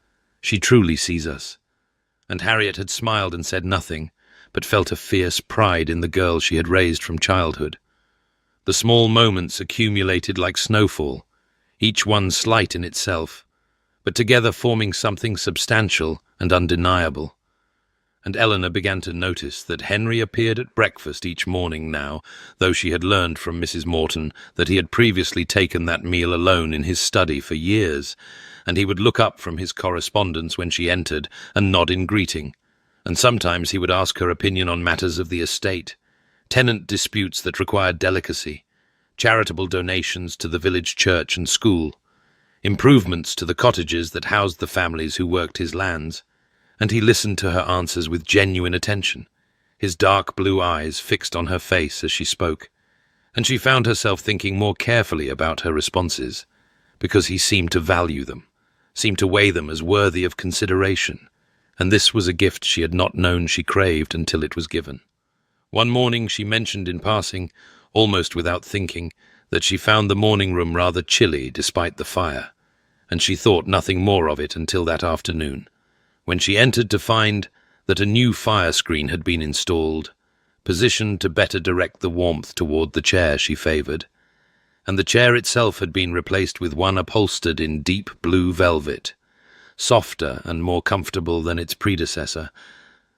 She truly sees us. And Harriet had smiled and said nothing, but felt a fierce pride in the girl she had raised from childhood. The small moments accumulated like snowfall, each one slight in itself, but together forming something substantial and undeniable. And Eleanor began to notice that Henry appeared at breakfast each morning now, though she had learned from Mrs. Morton that he had previously taken that meal alone in his study for years, and he would look up from his correspondence when she entered and nod in greeting, and sometimes he would ask her opinion on matters of the estate, tenant disputes that required delicacy, charitable donations to the village church and school, improvements to the cottages that housed the families who worked his lands, and he listened to her answers with genuine attention, his dark blue eyes fixed on her face as she spoke, and she found herself thinking more carefully about her responses, because he seemed to value them, seemed to weigh them as worthy of consideration, and this was a gift she had not known she craved until it was given. One morning she mentioned in passing, almost without thinking, that she found the morning room rather chilly despite the fire, and she thought nothing more of it until that afternoon, when she entered to find that a new fire screen had been installed, positioned to better direct the warmth toward the chair she favoured, and the chair itself had been replaced with one upholstered in deep blue velvet, softer and more comfortable than its predecessor,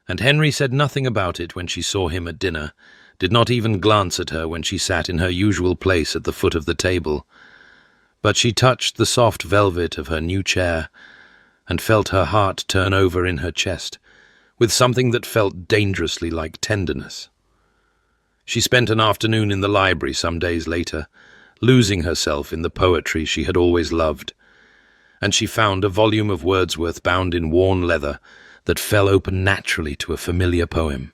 and Henry said nothing about it when she saw him at dinner, did not even glance at her when she sat in her usual place at the foot of the table, but she touched the soft velvet of her new chair and felt her heart turn over in her chest with something that felt dangerously like tenderness. She spent an afternoon in the library some days later, losing herself in the poetry she had always loved, and she found a volume of Wordsworth bound in worn leather that fell open naturally to a familiar poem,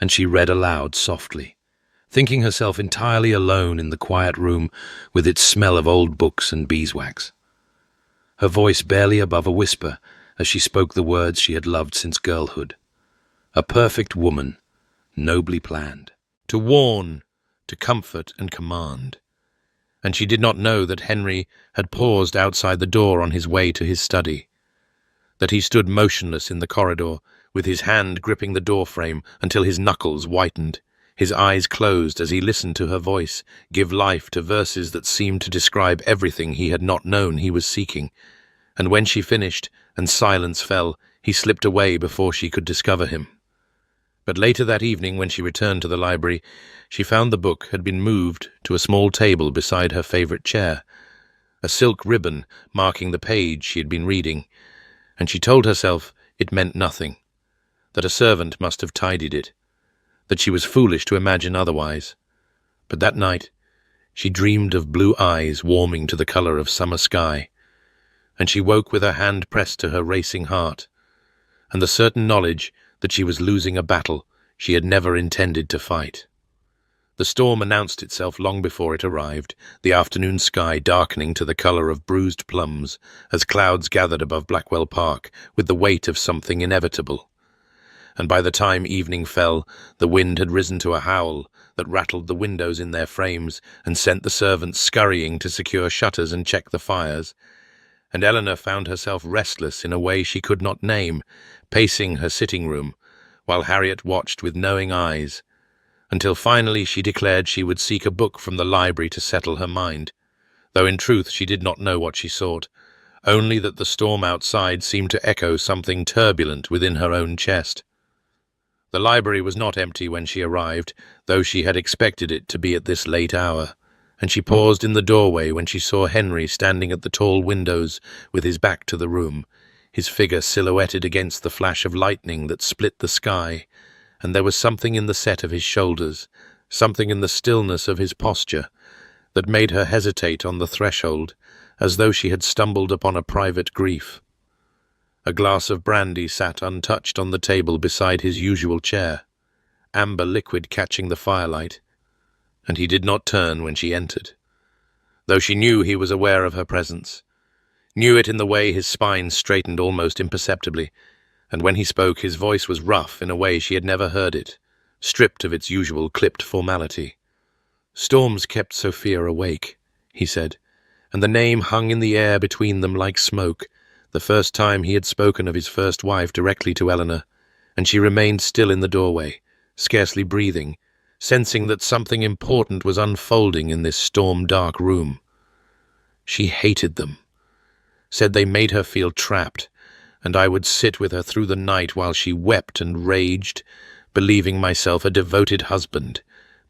and she read aloud softly, thinking herself entirely alone in the quiet room with its smell of old books and beeswax, her voice barely above a whisper as she spoke the words she had loved since girlhood. A perfect woman, nobly planned, to warn, to comfort and command. And she did not know that Henry had paused outside the door on his way to his study, that he stood motionless in the corridor with his hand gripping the doorframe until his knuckles whitened. His eyes closed as he listened to her voice give life to verses that seemed to describe everything he had not known he was seeking. And when she finished and silence fell, he slipped away before she could discover him. But later that evening, when she returned to the library, she found the book had been moved to a small table beside her favorite chair, a silk ribbon marking the page she had been reading, and she told herself it meant nothing, that a servant must have tidied it, that she was foolish to imagine otherwise. But that night she dreamed of blue eyes warming to the color of summer sky, and she woke with her hand pressed to her racing heart, and the certain knowledge that she was losing a battle she had never intended to fight. The storm announced itself long before it arrived, the afternoon sky darkening to the color of bruised plums as clouds gathered above Blackwell Park with the weight of something inevitable. And by the time evening fell, the wind had risen to a howl that rattled the windows in their frames and sent the servants scurrying to secure shutters and check the fires. And Eleanor found herself restless in a way she could not name, pacing her sitting room, while Harriet watched with knowing eyes, until finally she declared she would seek a book from the library to settle her mind, though in truth she did not know what she sought, only that the storm outside seemed to echo something turbulent within her own chest. The library was not empty when she arrived, though she had expected it to be at this late hour, and she paused in the doorway when she saw Henry standing at the tall windows with his back to the room, his figure silhouetted against the flash of lightning that split the sky, and there was something in the set of his shoulders, something in the stillness of his posture, that made her hesitate on the threshold, as though she had stumbled upon a private grief. A glass of brandy sat untouched on the table beside his usual chair, amber liquid catching the firelight, and he did not turn when she entered, though she knew he was aware of her presence, knew it in the way his spine straightened almost imperceptibly, and when he spoke his voice was rough in a way she had never heard it, stripped of its usual clipped formality. "Storms kept Sophia awake," he said, and the name hung in the air between them like smoke, the first time he had spoken of his first wife directly to Eleanor, and she remained still in the doorway, scarcely breathing, sensing that something important was unfolding in this storm-dark room. She hated them, said they made her feel trapped, and I would sit with her through the night while she wept and raged, believing myself a devoted husband,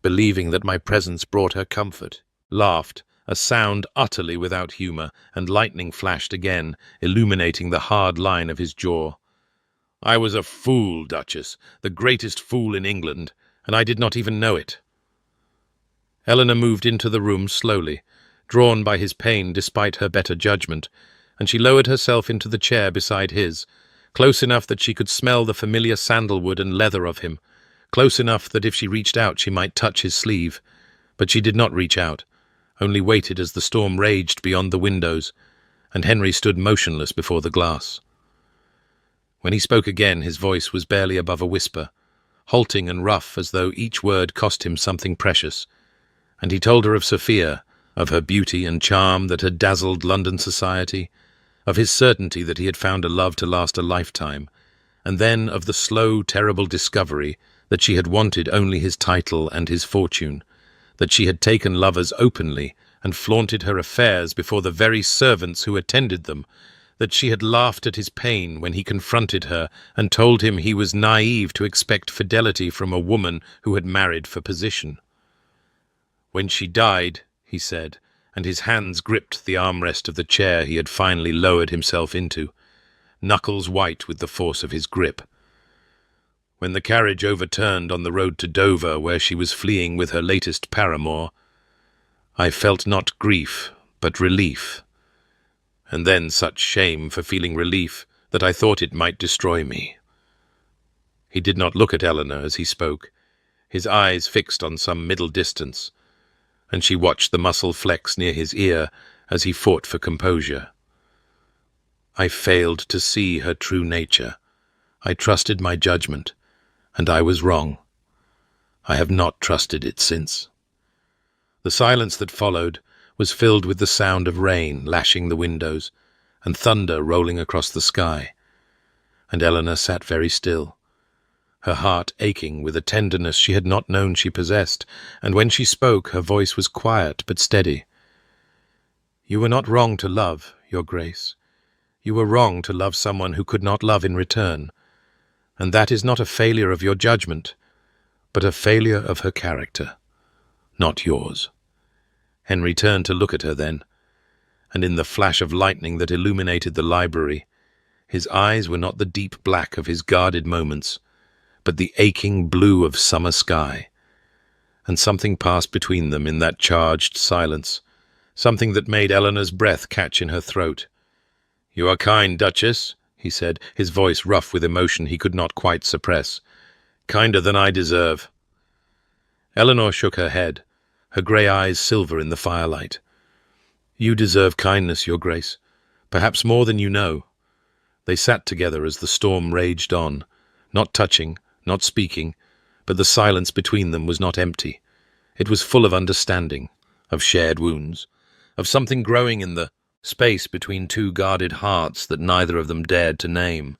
believing that my presence brought her comfort. Laughed, a sound utterly without humor, and lightning flashed again, illuminating the hard line of his jaw. "I was a fool, Duchess, the greatest fool in England, and I did not even know it." Eleanor moved into the room slowly, drawn by his pain despite her better judgment, and she lowered herself into the chair beside his, close enough that she could smell the familiar sandalwood and leather of him, close enough that if she reached out she might touch his sleeve. But she did not reach out, only waited as the storm raged beyond the windows, and Henry stood motionless before the glass. When he spoke again, his voice was barely above a whisper, halting and rough as though each word cost him something precious, and he told her of Sophia, of her beauty and charm that had dazzled London society, of his certainty that he had found a love to last a lifetime, and then of the slow, terrible discovery that she had wanted only his title and his fortune, that she had taken lovers openly and flaunted her affairs before the very servants who attended them, that she had laughed at his pain when he confronted her and told him he was naive to expect fidelity from a woman who had married for position. "When she died," he said, and his hands gripped the armrest of the chair he had finally lowered himself into, knuckles white with the force of his grip. "When the carriage overturned on the road to Dover, where she was fleeing with her latest paramour, I felt not grief, but relief, and then such shame for feeling relief that I thought it might destroy me." He did not look at Eleanor as he spoke, his eyes fixed on some middle distance, and she watched the muscle flex near his ear as he fought for composure. "I failed to see her true nature. I trusted my judgment, and I was wrong. I have not trusted it since." The silence that followed was filled with the sound of rain lashing the windows and thunder rolling across the sky, and Eleanor sat very still, her heart aching with a tenderness she had not known she possessed, and when she spoke her voice was quiet but steady. "You were not wrong to love, Your Grace. You were wrong to love someone who could not love in return, and that is not a failure of your judgment, but a failure of her character, not yours." Henry turned to look at her then, and in the flash of lightning that illuminated the library, his eyes were not the deep black of his guarded moments, but the aching blue of summer sky. And something passed between them in that charged silence, something that made Eleanor's breath catch in her throat. "You are kind, Duchess," he said, his voice rough with emotion he could not quite suppress. "Kinder than I deserve." Eleanor shook her head, her grey eyes silver in the firelight. "You deserve kindness, Your Grace, perhaps more than you know." They sat together as the storm raged on, not touching, not speaking, but the silence between them was not empty. It was full of understanding, of shared wounds, of something growing in the space between two guarded hearts that neither of them dared to name.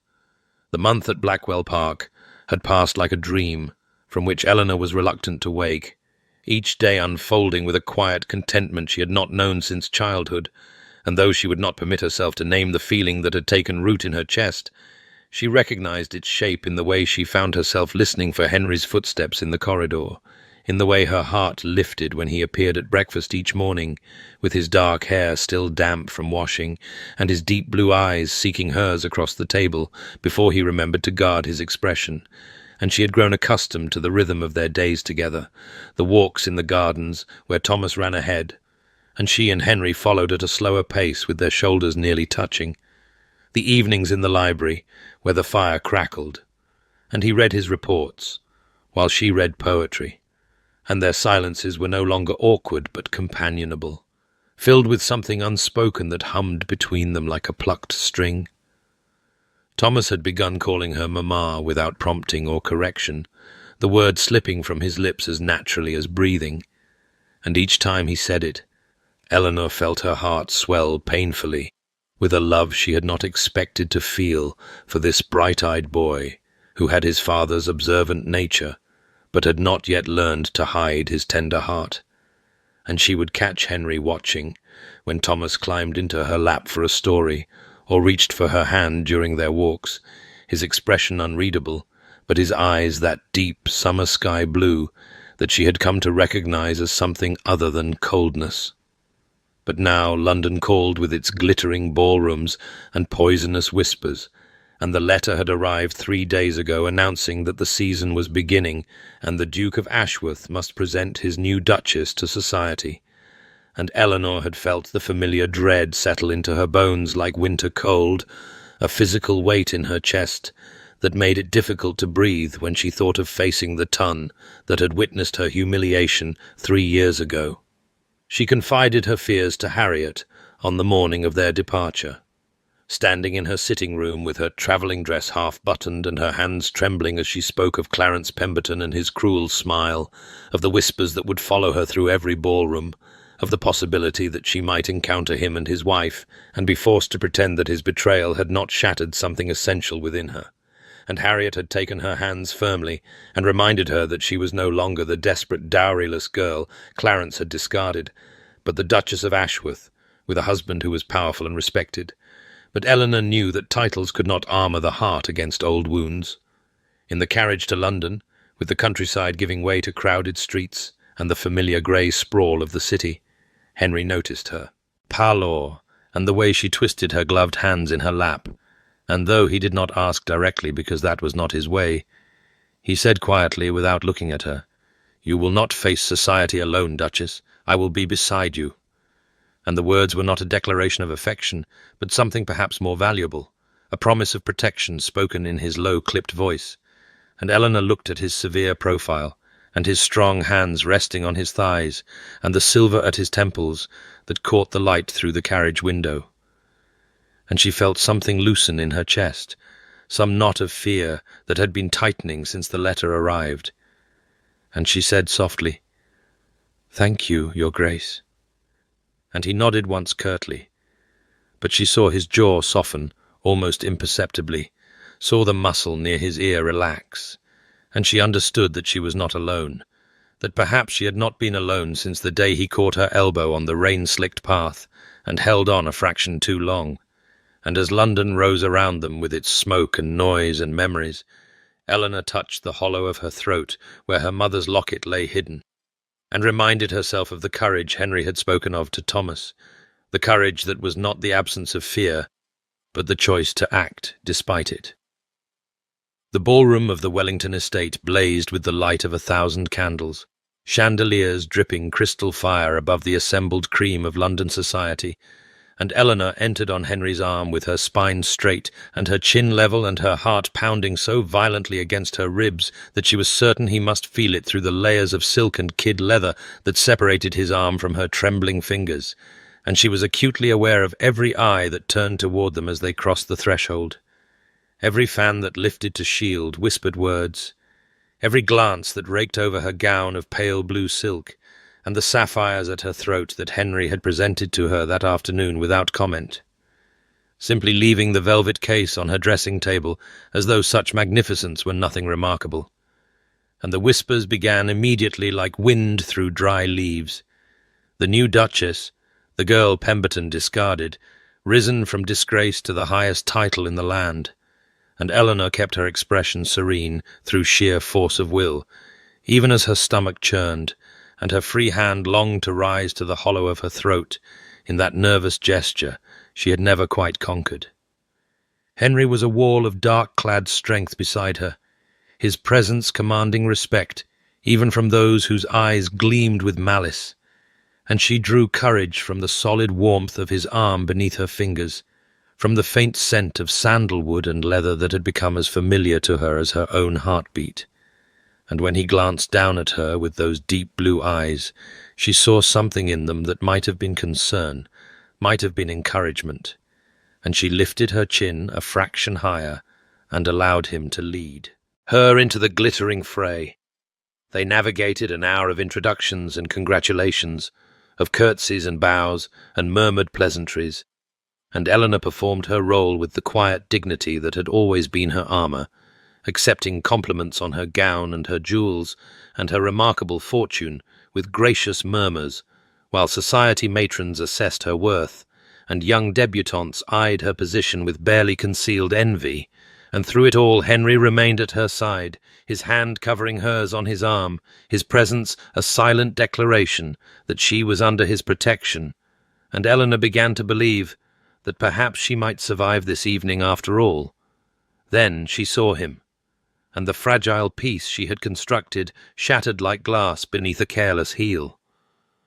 The month at Blackwell Park had passed like a dream, from which Eleanor was reluctant to wake, each day unfolding with a quiet contentment she had not known since childhood, and though she would not permit herself to name the feeling that had taken root in her chest, she recognized its shape in the way she found herself listening for Henry's footsteps in the corridor, in the way her heart lifted when he appeared at breakfast each morning, with his dark hair still damp from washing, and his deep blue eyes seeking hers across the table before he remembered to guard his expression. And she had grown accustomed to the rhythm of their days together, the walks in the gardens where Thomas ran ahead, and she and Henry followed at a slower pace with their shoulders nearly touching, the evenings in the library where the fire crackled, and he read his reports, while she read poetry, and their silences were no longer awkward but companionable, filled with something unspoken that hummed between them like a plucked string. Thomas had begun calling her Mamma without prompting or correction, the word slipping from his lips as naturally as breathing, and each time he said it, Eleanor felt her heart swell painfully with a love she had not expected to feel for this bright-eyed boy who had his father's observant nature, but had not yet learned to hide his tender heart. And she would catch Henry watching when Thomas climbed into her lap for a story, or reached for her hand during their walks, his expression unreadable, but his eyes that deep summer sky blue that she had come to recognize as something other than coldness. But now London called with its glittering ballrooms and poisonous whispers, and the letter had arrived 3 days ago announcing that the season was beginning and the Duke of Ashworth must present his new Duchess to society. And Eleanor had felt the familiar dread settle into her bones like winter cold, a physical weight in her chest that made it difficult to breathe when she thought of facing the ton that had witnessed her humiliation 3 years ago. She confided her fears to Harriet on the morning of their departure. Standing in her sitting room with her travelling dress half buttoned and her hands trembling as she spoke of Clarence Pemberton and his cruel smile, of the whispers that would follow her through every ballroom, of the possibility that she might encounter him and his wife and be forced to pretend that his betrayal had not shattered something essential within her. And Harriet had taken her hands firmly and reminded her that she was no longer the desperate dowryless girl Clarence had discarded, but the Duchess of Ashworth, with a husband who was powerful and respected. But Eleanor knew that titles could not armour the heart against old wounds. In the carriage to London, with the countryside giving way to crowded streets and the familiar grey sprawl of the city, Henry noticed her pallor and the way she twisted her gloved hands in her lap, and though he did not ask directly because that was not his way, he said quietly without looking at her, "You will not face society alone, Duchess. I will be beside you." And the words were not a declaration of affection, but something perhaps more valuable, a promise of protection spoken in his low-clipped voice. And Eleanor looked at his severe profile, and his strong hands resting on his thighs, and the silver at his temples that caught the light through the carriage window. And she felt something loosen in her chest, some knot of fear that had been tightening since the letter arrived. And she said softly, "Thank you, Your Grace." And he nodded once curtly, but she saw his jaw soften almost imperceptibly, saw the muscle near his ear relax, and she understood that she was not alone, that perhaps she had not been alone since the day he caught her elbow on the rain-slicked path and held on a fraction too long. And as London rose around them with its smoke and noise and memories, Eleanor touched the hollow of her throat where her mother's locket lay hidden, and reminded herself of the courage Henry had spoken of to Thomas, the courage that was not the absence of fear, but the choice to act despite it. The ballroom of the Wellington estate blazed with the light of 1,000 candles, chandeliers dripping crystal fire above the assembled cream of London society, and Eleanor entered on Henry's arm with her spine straight and her chin level and her heart pounding so violently against her ribs that she was certain he must feel it through the layers of silk and kid leather that separated his arm from her trembling fingers, and she was acutely aware of every eye that turned toward them as they crossed the threshold. Every fan that lifted to shield whispered words, every glance that raked over her gown of pale blue silk, and the sapphires at her throat that Henry had presented to her that afternoon without comment, simply leaving the velvet case on her dressing table as though such magnificence were nothing remarkable. And the whispers began immediately like wind through dry leaves. The new Duchess, the girl Pemberton discarded, risen from disgrace to the highest title in the land, and Eleanor kept her expression serene through sheer force of will, even as her stomach churned, and her free hand longed to rise to the hollow of her throat in that nervous gesture she had never quite conquered. Henry was a wall of dark-clad strength beside her, his presence commanding respect, even from those whose eyes gleamed with malice, and she drew courage from the solid warmth of his arm beneath her fingers, from the faint scent of sandalwood and leather that had become as familiar to her as her own heartbeat. And when he glanced down at her with those deep blue eyes, she saw something in them that might have been concern, might have been encouragement, and she lifted her chin a fraction higher and allowed him to lead her into the glittering fray. They navigated an hour of introductions and congratulations, of curtsies and bows and murmured pleasantries, and Eleanor performed her role with the quiet dignity that had always been her armour, accepting compliments on her gown and her jewels and her remarkable fortune with gracious murmurs, while society matrons assessed her worth, and young debutantes eyed her position with barely concealed envy, and through it all Henry remained at her side, his hand covering hers on his arm, his presence a silent declaration that she was under his protection, and Eleanor began to believe that perhaps she might survive this evening after all. Then she saw him, and the fragile peace she had constructed shattered like glass beneath a careless heel.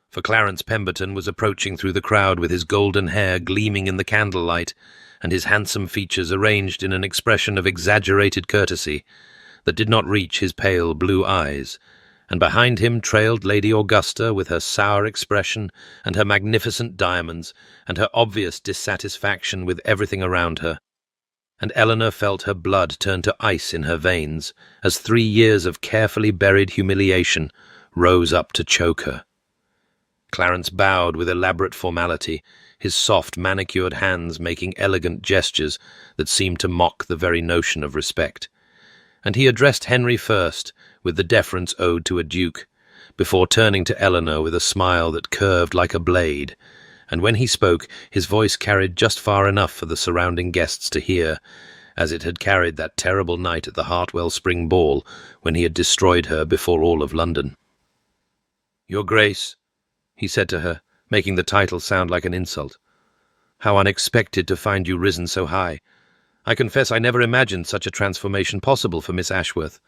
For Clarence Pemberton was approaching through the crowd with his golden hair gleaming in the candlelight, and his handsome features arranged in an expression of exaggerated courtesy that did not reach his pale blue eyes, and behind him trailed Lady Augusta with her sour expression and her magnificent diamonds and her obvious dissatisfaction with everything around her. And Eleanor felt her blood turn to ice in her veins as 3 years of carefully buried humiliation rose up to choke her. Clarence bowed with elaborate formality, his soft manicured hands making elegant gestures that seemed to mock the very notion of respect. And he addressed Henry first, with the deference owed to a duke, before turning to Eleanor with a smile that curved like a blade, and when he spoke his voice carried just far enough for the surrounding guests to hear, as it had carried that terrible night at the Hartwell Spring Ball when he had destroyed her before all of London. "Your Grace," he said to her, making the title sound like an insult. "How unexpected to find you risen so high. I confess I never imagined such a transformation possible for Miss Ashworth.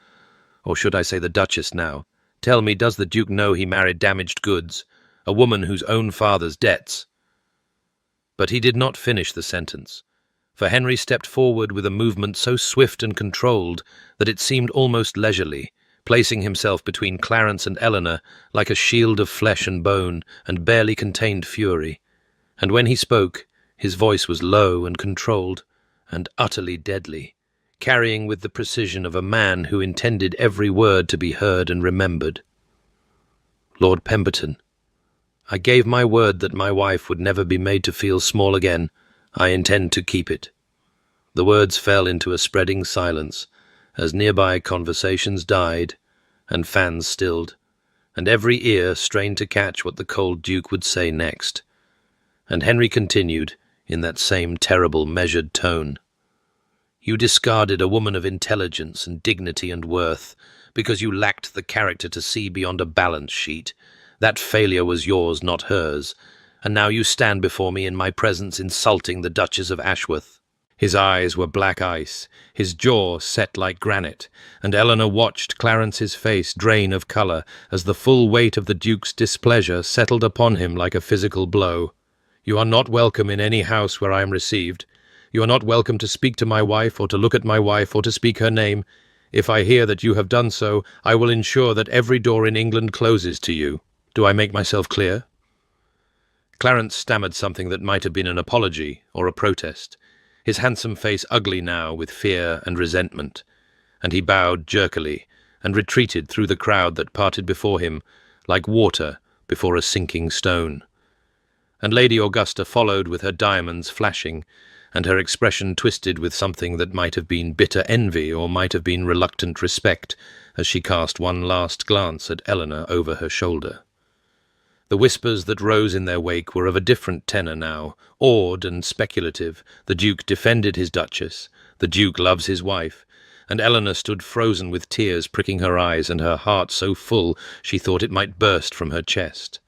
Or should I say the Duchess now? Tell me, does the Duke know he married damaged goods, a woman whose own father's debts—" But he did not finish the sentence, for Henry stepped forward with a movement so swift and controlled that it seemed almost leisurely, placing himself between Clarence and Eleanor like a shield of flesh and bone and barely contained fury. And when he spoke, his voice was low and controlled, and utterly deadly, carrying with the precision of a man who intended every word to be heard and remembered. "Lord Pemberton, I gave my word that my wife would never be made to feel small again. I intend to keep it." The words fell into a spreading silence as nearby conversations died and fans stilled, and every ear strained to catch what the cold Duke would say next. And Henry continued in that same terrible, measured tone. You discarded a woman of intelligence and dignity and worth because you lacked the character to see beyond a balance sheet. That failure was yours, not hers, and now you stand before me in my presence insulting the Duchess of Ashworth. His eyes were black ice, his jaw set like granite, and Eleanor watched Clarence's face drain of colour as the full weight of the Duke's displeasure settled upon him like a physical blow. You are not welcome in any house where I am received. You are not welcome to speak to my wife, or to look at my wife, or to speak her name. If I hear that you have done so, I will ensure that every door in England closes to you. Do I make myself clear?" Clarence stammered something that might have been an apology or a protest, his handsome face ugly now with fear and resentment, and he bowed jerkily and retreated through the crowd that parted before him like water before a sinking stone. And Lady Augusta followed with her diamonds flashing, and her expression twisted with something that might have been bitter envy or might have been reluctant respect as she cast one last glance at Eleanor over her shoulder. The whispers that rose in their wake were of a different tenor now, awed and speculative. The Duke defended his Duchess, the Duke loves his wife, and Eleanor stood frozen with tears pricking her eyes and her heart so full she thought it might burst from her chest.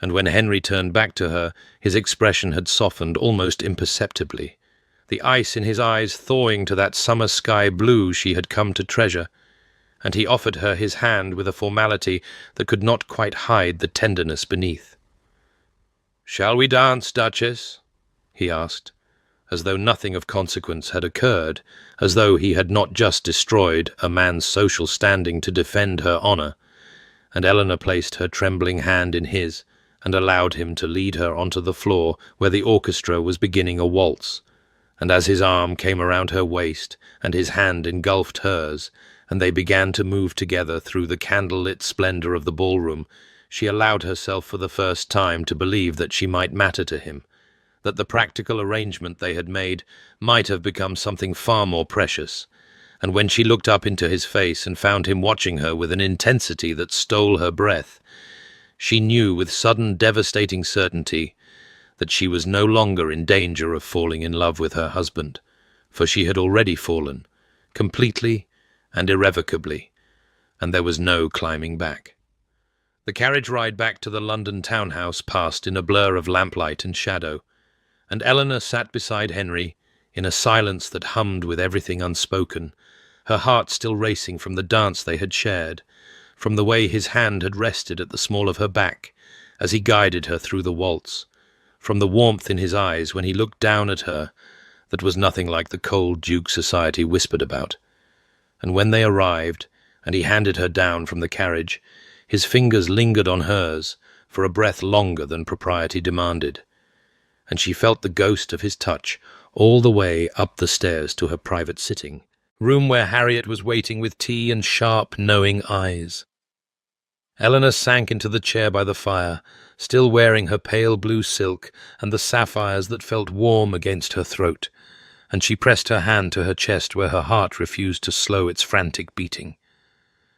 And when Henry turned back to her, his expression had softened almost imperceptibly, the ice in his eyes thawing to that summer sky blue she had come to treasure, and he offered her his hand with a formality that could not quite hide the tenderness beneath. "Shall we dance, Duchess?" he asked, as though nothing of consequence had occurred, as though he had not just destroyed a man's social standing to defend her honour, and Eleanor placed her trembling hand in his, and allowed him to lead her onto the floor where the orchestra was beginning a waltz, and as his arm came around her waist and his hand engulfed hers, and they began to move together through the candle-lit splendour of the ballroom, she allowed herself for the first time to believe that she might matter to him, that the practical arrangement they had made might have become something far more precious. And when she looked up into his face and found him watching her with an intensity that stole her breath, she knew with sudden devastating certainty that she was no longer in danger of falling in love with her husband, for she had already fallen, completely and irrevocably, and there was no climbing back. The carriage ride back to the London townhouse passed in a blur of lamplight and shadow, and Eleanor sat beside Henry in a silence that hummed with everything unspoken, her heart still racing from the dance they had shared, from the way his hand had rested at the small of her back as he guided her through the waltz, from the warmth in his eyes when he looked down at her that was nothing like the cold Duke society whispered about. And when they arrived, and he handed her down from the carriage, his fingers lingered on hers for a breath longer than propriety demanded, and she felt the ghost of his touch all the way up the stairs to her private sitting room where Harriet was waiting with tea and sharp, knowing eyes. Eleanor sank into the chair by the fire, still wearing her pale blue silk and the sapphires that felt warm against her throat, and she pressed her hand to her chest where her heart refused to slow its frantic beating.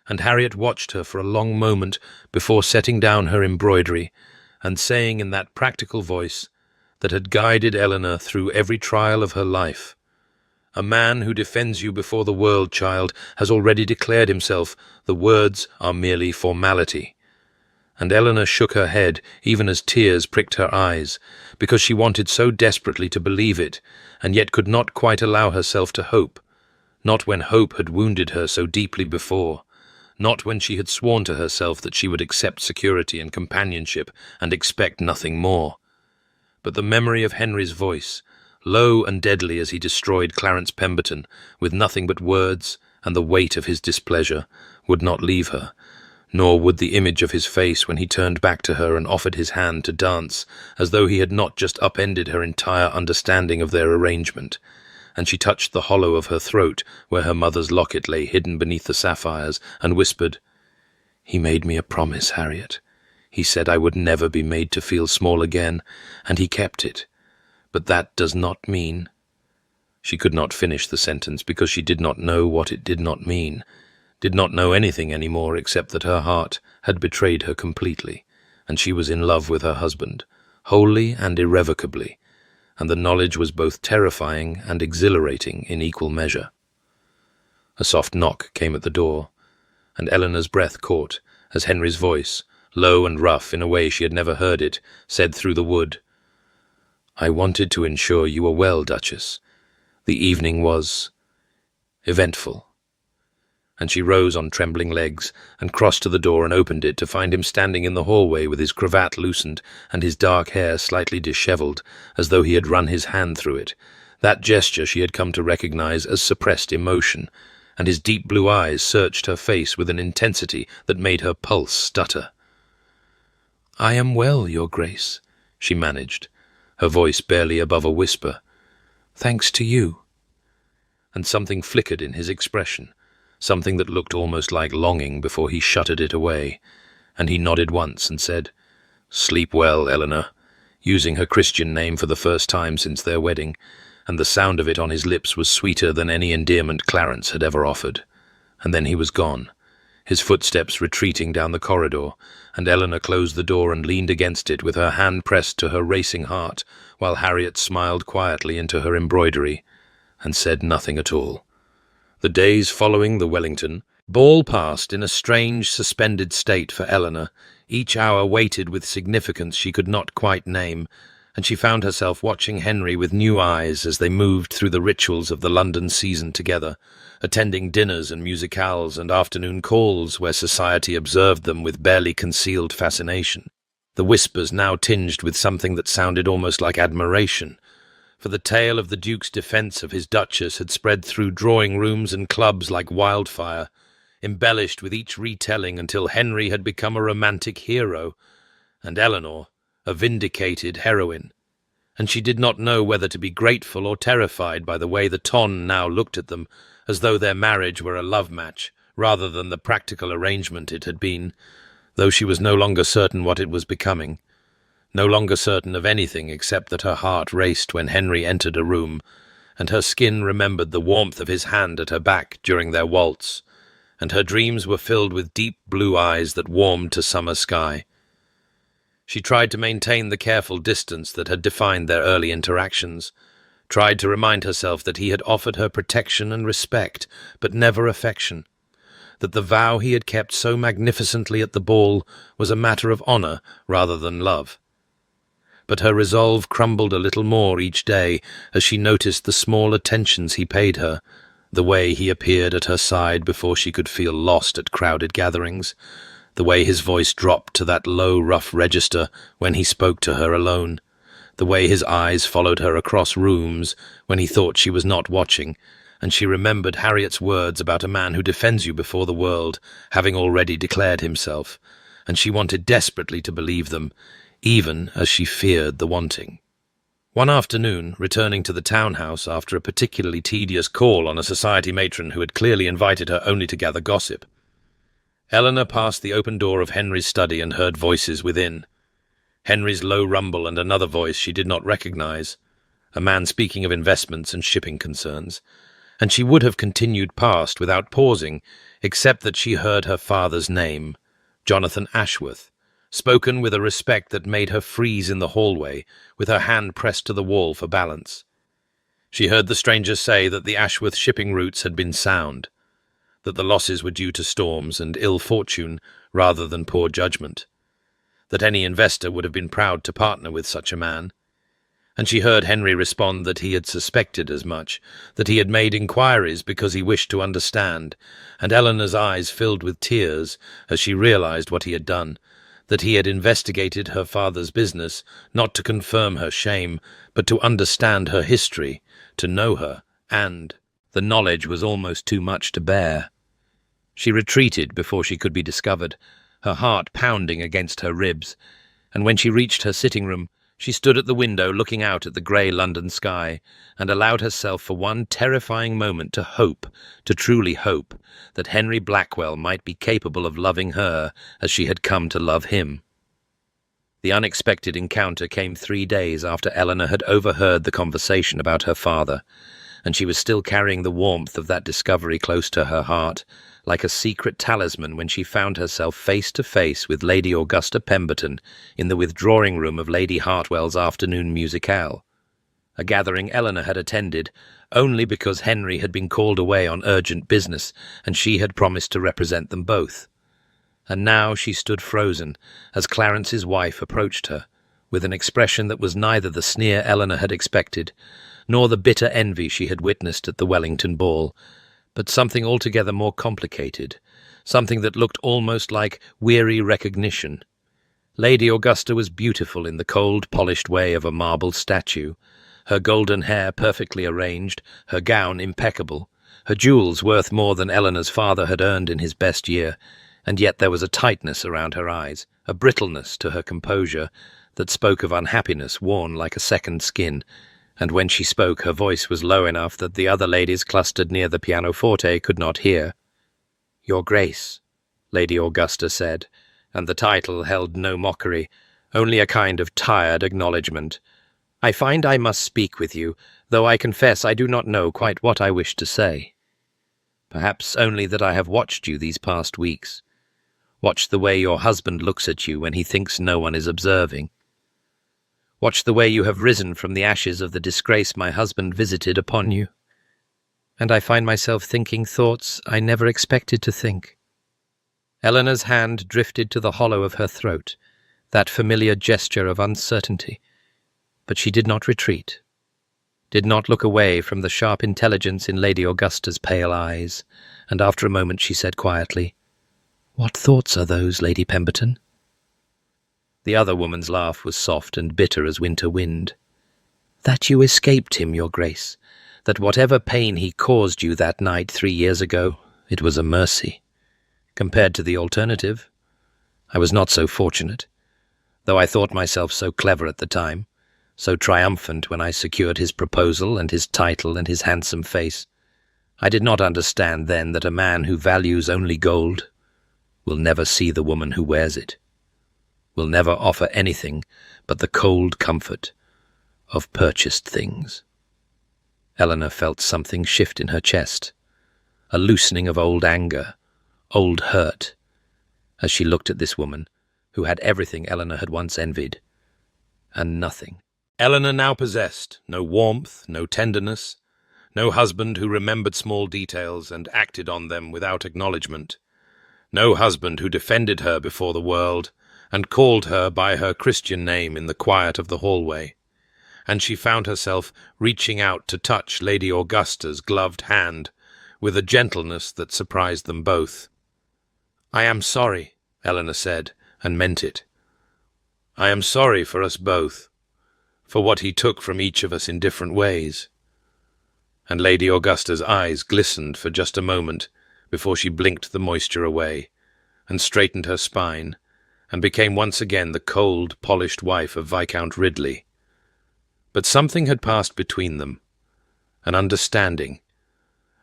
And Harriet watched her for a long moment before setting down her embroidery and saying in that practical voice that had guided Eleanor through every trial of her life, "A man who defends you before the world, child, has already declared himself. The words are merely formality." And Eleanor shook her head, even as tears pricked her eyes, because she wanted so desperately to believe it, and yet could not quite allow herself to hope, not when hope had wounded her so deeply before, not when she had sworn to herself that she would accept security and companionship and expect nothing more. But the memory of Henry's voice, low and deadly as he destroyed Clarence Pemberton, with nothing but words and the weight of his displeasure, would not leave her, nor would the image of his face when he turned back to her and offered his hand to dance, as though he had not just upended her entire understanding of their arrangement. And she touched the hollow of her throat, where her mother's locket lay hidden beneath the sapphires, and whispered, "He made me a promise, Harriet. He said I would never be made to feel small again, and he kept it. But that does not mean—" She could not finish the sentence because she did not know what it did not mean, did not know anything anymore except that her heart had betrayed her completely, and she was in love with her husband, wholly and irrevocably, and the knowledge was both terrifying and exhilarating in equal measure. A soft knock came at the door, and Eleanor's breath caught as Henry's voice, low and rough in a way she had never heard it, said through the wood, "I wanted to ensure you were well, Duchess. The evening was eventful." And she rose on trembling legs and crossed to the door and opened it to find him standing in the hallway with his cravat loosened and his dark hair slightly dishevelled, as though he had run his hand through it, that gesture she had come to recognize as suppressed emotion, and his deep blue eyes searched her face with an intensity that made her pulse stutter. "I am well, Your Grace," she managed, her voice barely above a whisper. "Thanks to you." And something flickered in his expression, something that looked almost like longing before he shuttered it away, and he nodded once and said, "Sleep well, Eleanor," using her Christian name for the first time since their wedding, and the sound of it on his lips was sweeter than any endearment Clarence had ever offered. And then he was gone, his footsteps retreating down the corridor, and Eleanor closed the door and leaned against it with her hand pressed to her racing heart, while Harriet smiled quietly into her embroidery and said nothing at all. The days following the Wellington ball passed in a strange, suspended state for Eleanor, each hour weighted with significance she could not quite name, and she found herself watching Henry with new eyes as they moved through the rituals of the London season together, attending dinners and musicales and afternoon calls where society observed them with barely concealed fascination, the whispers now tinged with something that sounded almost like admiration, for the tale of the Duke's defence of his Duchess had spread through drawing-rooms and clubs like wildfire, embellished with each retelling until Henry had become a romantic hero, and Eleanor a vindicated heroine, and she did not know whether to be grateful or terrified by the way the ton now looked at them, as though their marriage were a love match, rather than the practical arrangement it had been, though she was no longer certain what it was becoming, no longer certain of anything except that her heart raced when Henry entered a room, and her skin remembered the warmth of his hand at her back during their waltz, and her dreams were filled with deep blue eyes that warmed to summer sky. She tried to maintain the careful distance that had defined their early interactions, tried to remind herself that he had offered her protection and respect, but never affection, that the vow he had kept so magnificently at the ball was a matter of honor rather than love. But her resolve crumbled a little more each day as she noticed the small attentions he paid her, the way he appeared at her side before she could feel lost at crowded gatherings, the way his voice dropped to that low, rough register when he spoke to her alone, the way his eyes followed her across rooms when he thought she was not watching, and she remembered Harriet's words about a man who defends you before the world, having already declared himself, and she wanted desperately to believe them, even as she feared the wanting. One afternoon, returning to the townhouse after a particularly tedious call on a society matron who had clearly invited her only to gather gossip, Eleanor passed the open door of Henry's study and heard voices within. Henry's low rumble and another voice she did not recognize, a man speaking of investments and shipping concerns, and she would have continued past without pausing, except that she heard her father's name, Jonathan Ashworth, spoken with a respect that made her freeze in the hallway, with her hand pressed to the wall for balance. She heard the stranger say that the Ashworth shipping routes had been sound, that the losses were due to storms and ill fortune rather than poor judgment, that any investor would have been proud to partner with such a man, and she heard Henry respond that he had suspected as much, that he had made inquiries because he wished to understand, and Eleanor's eyes filled with tears as she realized what he had done, that he had investigated her father's business, not to confirm her shame, but to understand her history, to know her, and the knowledge was almost too much to bear. She retreated before she could be discovered, her heart pounding against her ribs, and when she reached her sitting room, she stood at the window looking out at the grey London sky, and allowed herself for one terrifying moment to hope, to truly hope, that Henry Blackwell might be capable of loving her as she had come to love him. The unexpected encounter came 3 days after Eleanor had overheard the conversation about her father, and she was still carrying the warmth of that discovery close to her heart, like a secret talisman when she found herself face to face with Lady Augusta Pemberton in the withdrawing room of Lady Hartwell's afternoon musicale, a gathering Eleanor had attended only because Henry had been called away on urgent business and she had promised to represent them both. And now she stood frozen as Clarence's wife approached her, with an expression that was neither the sneer Eleanor had expected, nor the bitter envy she had witnessed at the Wellington ball, but something altogether more complicated, something that looked almost like weary recognition. Lady Augusta was beautiful in the cold, polished way of a marble statue, her golden hair perfectly arranged, her gown impeccable, her jewels worth more than Eleanor's father had earned in his best year, and yet there was a tightness around her eyes, a brittleness to her composure that spoke of unhappiness worn like a second skin, and when she spoke her voice was low enough that the other ladies clustered near the pianoforte could not hear. "Your Grace," Lady Augusta said, and the title held no mockery, only a kind of tired acknowledgment. "I find I must speak with you, though I confess I do not know quite what I wish to say. Perhaps only that I have watched you these past weeks, watched the way your husband looks at you when he thinks no one is observing. Watch the way you have risen from the ashes of the disgrace my husband visited upon you. And I find myself thinking thoughts I never expected to think." Eleanor's hand drifted to the hollow of her throat, that familiar gesture of uncertainty, but she did not retreat, did not look away from the sharp intelligence in Lady Augusta's pale eyes, and after a moment she said quietly, "What thoughts are those, Lady Pemberton?" The other woman's laugh was soft and bitter as winter wind. "That you escaped him, Your Grace, that whatever pain he caused you that night 3 years ago, it was a mercy. Compared to the alternative, I was not so fortunate, though I thought myself so clever at the time, so triumphant when I secured his proposal and his title and his handsome face. I did not understand then that a man who values only gold will never see the woman who wears it, will never offer anything but the cold comfort of purchased things." Eleanor felt something shift in her chest, a loosening of old anger, old hurt, as she looked at this woman who had everything Eleanor had once envied, and nothing. Eleanor now possessed no warmth, no tenderness, no husband who remembered small details and acted on them without acknowledgement, no husband who defended her before the world and called her by her Christian name in the quiet of the hallway, and she found herself reaching out to touch Lady Augusta's gloved hand with a gentleness that surprised them both. "I am sorry," Eleanor said, and meant it. "I am sorry for us both, for what he took from each of us in different ways." And Lady Augusta's eyes glistened for just a moment before she blinked the moisture away and straightened her spine and became once again the cold, polished wife of Viscount Ridley. But something had passed between them, an understanding,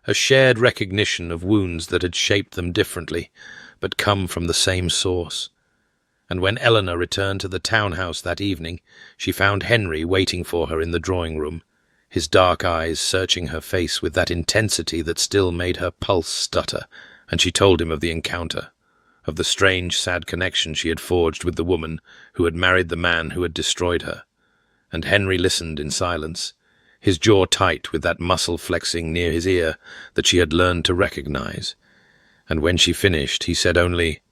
a shared recognition of wounds that had shaped them differently, but come from the same source. And when Eleanor returned to the townhouse that evening, she found Henry waiting for her in the drawing-room, his dark eyes searching her face with that intensity that still made her pulse stutter, and she told him of the encounter, of the strange, sad connection she had forged with the woman who had married the man who had destroyed her. And Henry listened in silence, his jaw tight with that muscle flexing near his ear that she had learned to recognize. And when she finished, he said only,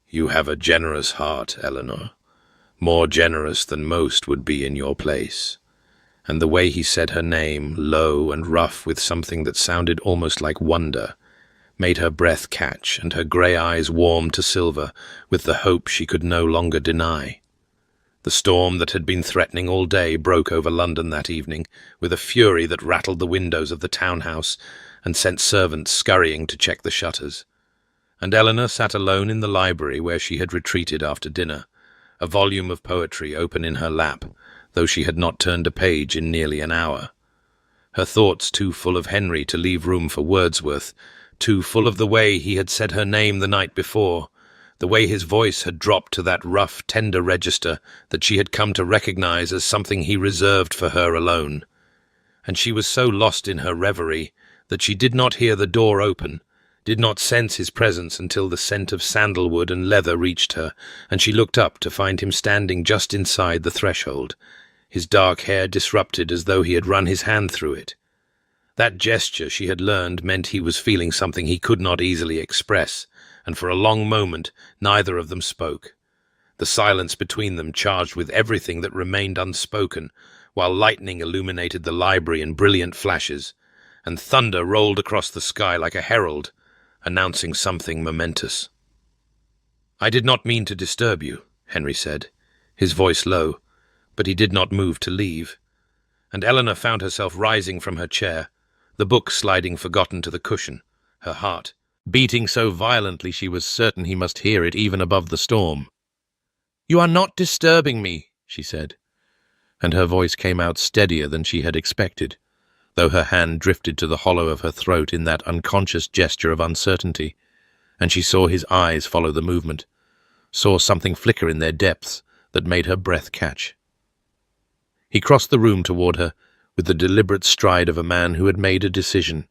"You have a generous heart, Eleanor, more generous than most would be in your place." And the way he said her name, low and rough with something that sounded almost like wonder, made her breath catch and her grey eyes warm to silver with the hope she could no longer deny. The storm that had been threatening all day broke over London that evening with a fury that rattled the windows of the townhouse and sent servants scurrying to check the shutters. And Eleanor sat alone in the library where she had retreated after dinner, a volume of poetry open in her lap, though she had not turned a page in nearly an hour. Her thoughts too full of Henry to leave room for Wordsworth, too full of the way he had said her name the night before, the way his voice had dropped to that rough, tender register that she had come to recognize as something he reserved for her alone. and she was so lost in her reverie that she did not hear the door open, did not sense his presence until the scent of sandalwood and leather reached her, and she looked up to find him standing just inside the threshold, his dark hair disrupted as though he had run his hand through it. That gesture, she had learned, meant he was feeling something he could not easily express, and for a long moment neither of them spoke. The silence between them charged with everything that remained unspoken, while lightning illuminated the library in brilliant flashes, and thunder rolled across the sky like a herald, announcing something momentous. "I did not mean to disturb you," Henry said, his voice low, but he did not move to leave. And Eleanor found herself rising from her chair, the book sliding forgotten to the cushion, her heart beating so violently she was certain he must hear it even above the storm. "You are not disturbing me," she said, and her voice came out steadier than she had expected, though her hand drifted to the hollow of her throat in that unconscious gesture of uncertainty, and she saw his eyes follow the movement, saw something flicker in their depths that made her breath catch. He crossed the room toward her with the deliberate stride of a man who had made a decision,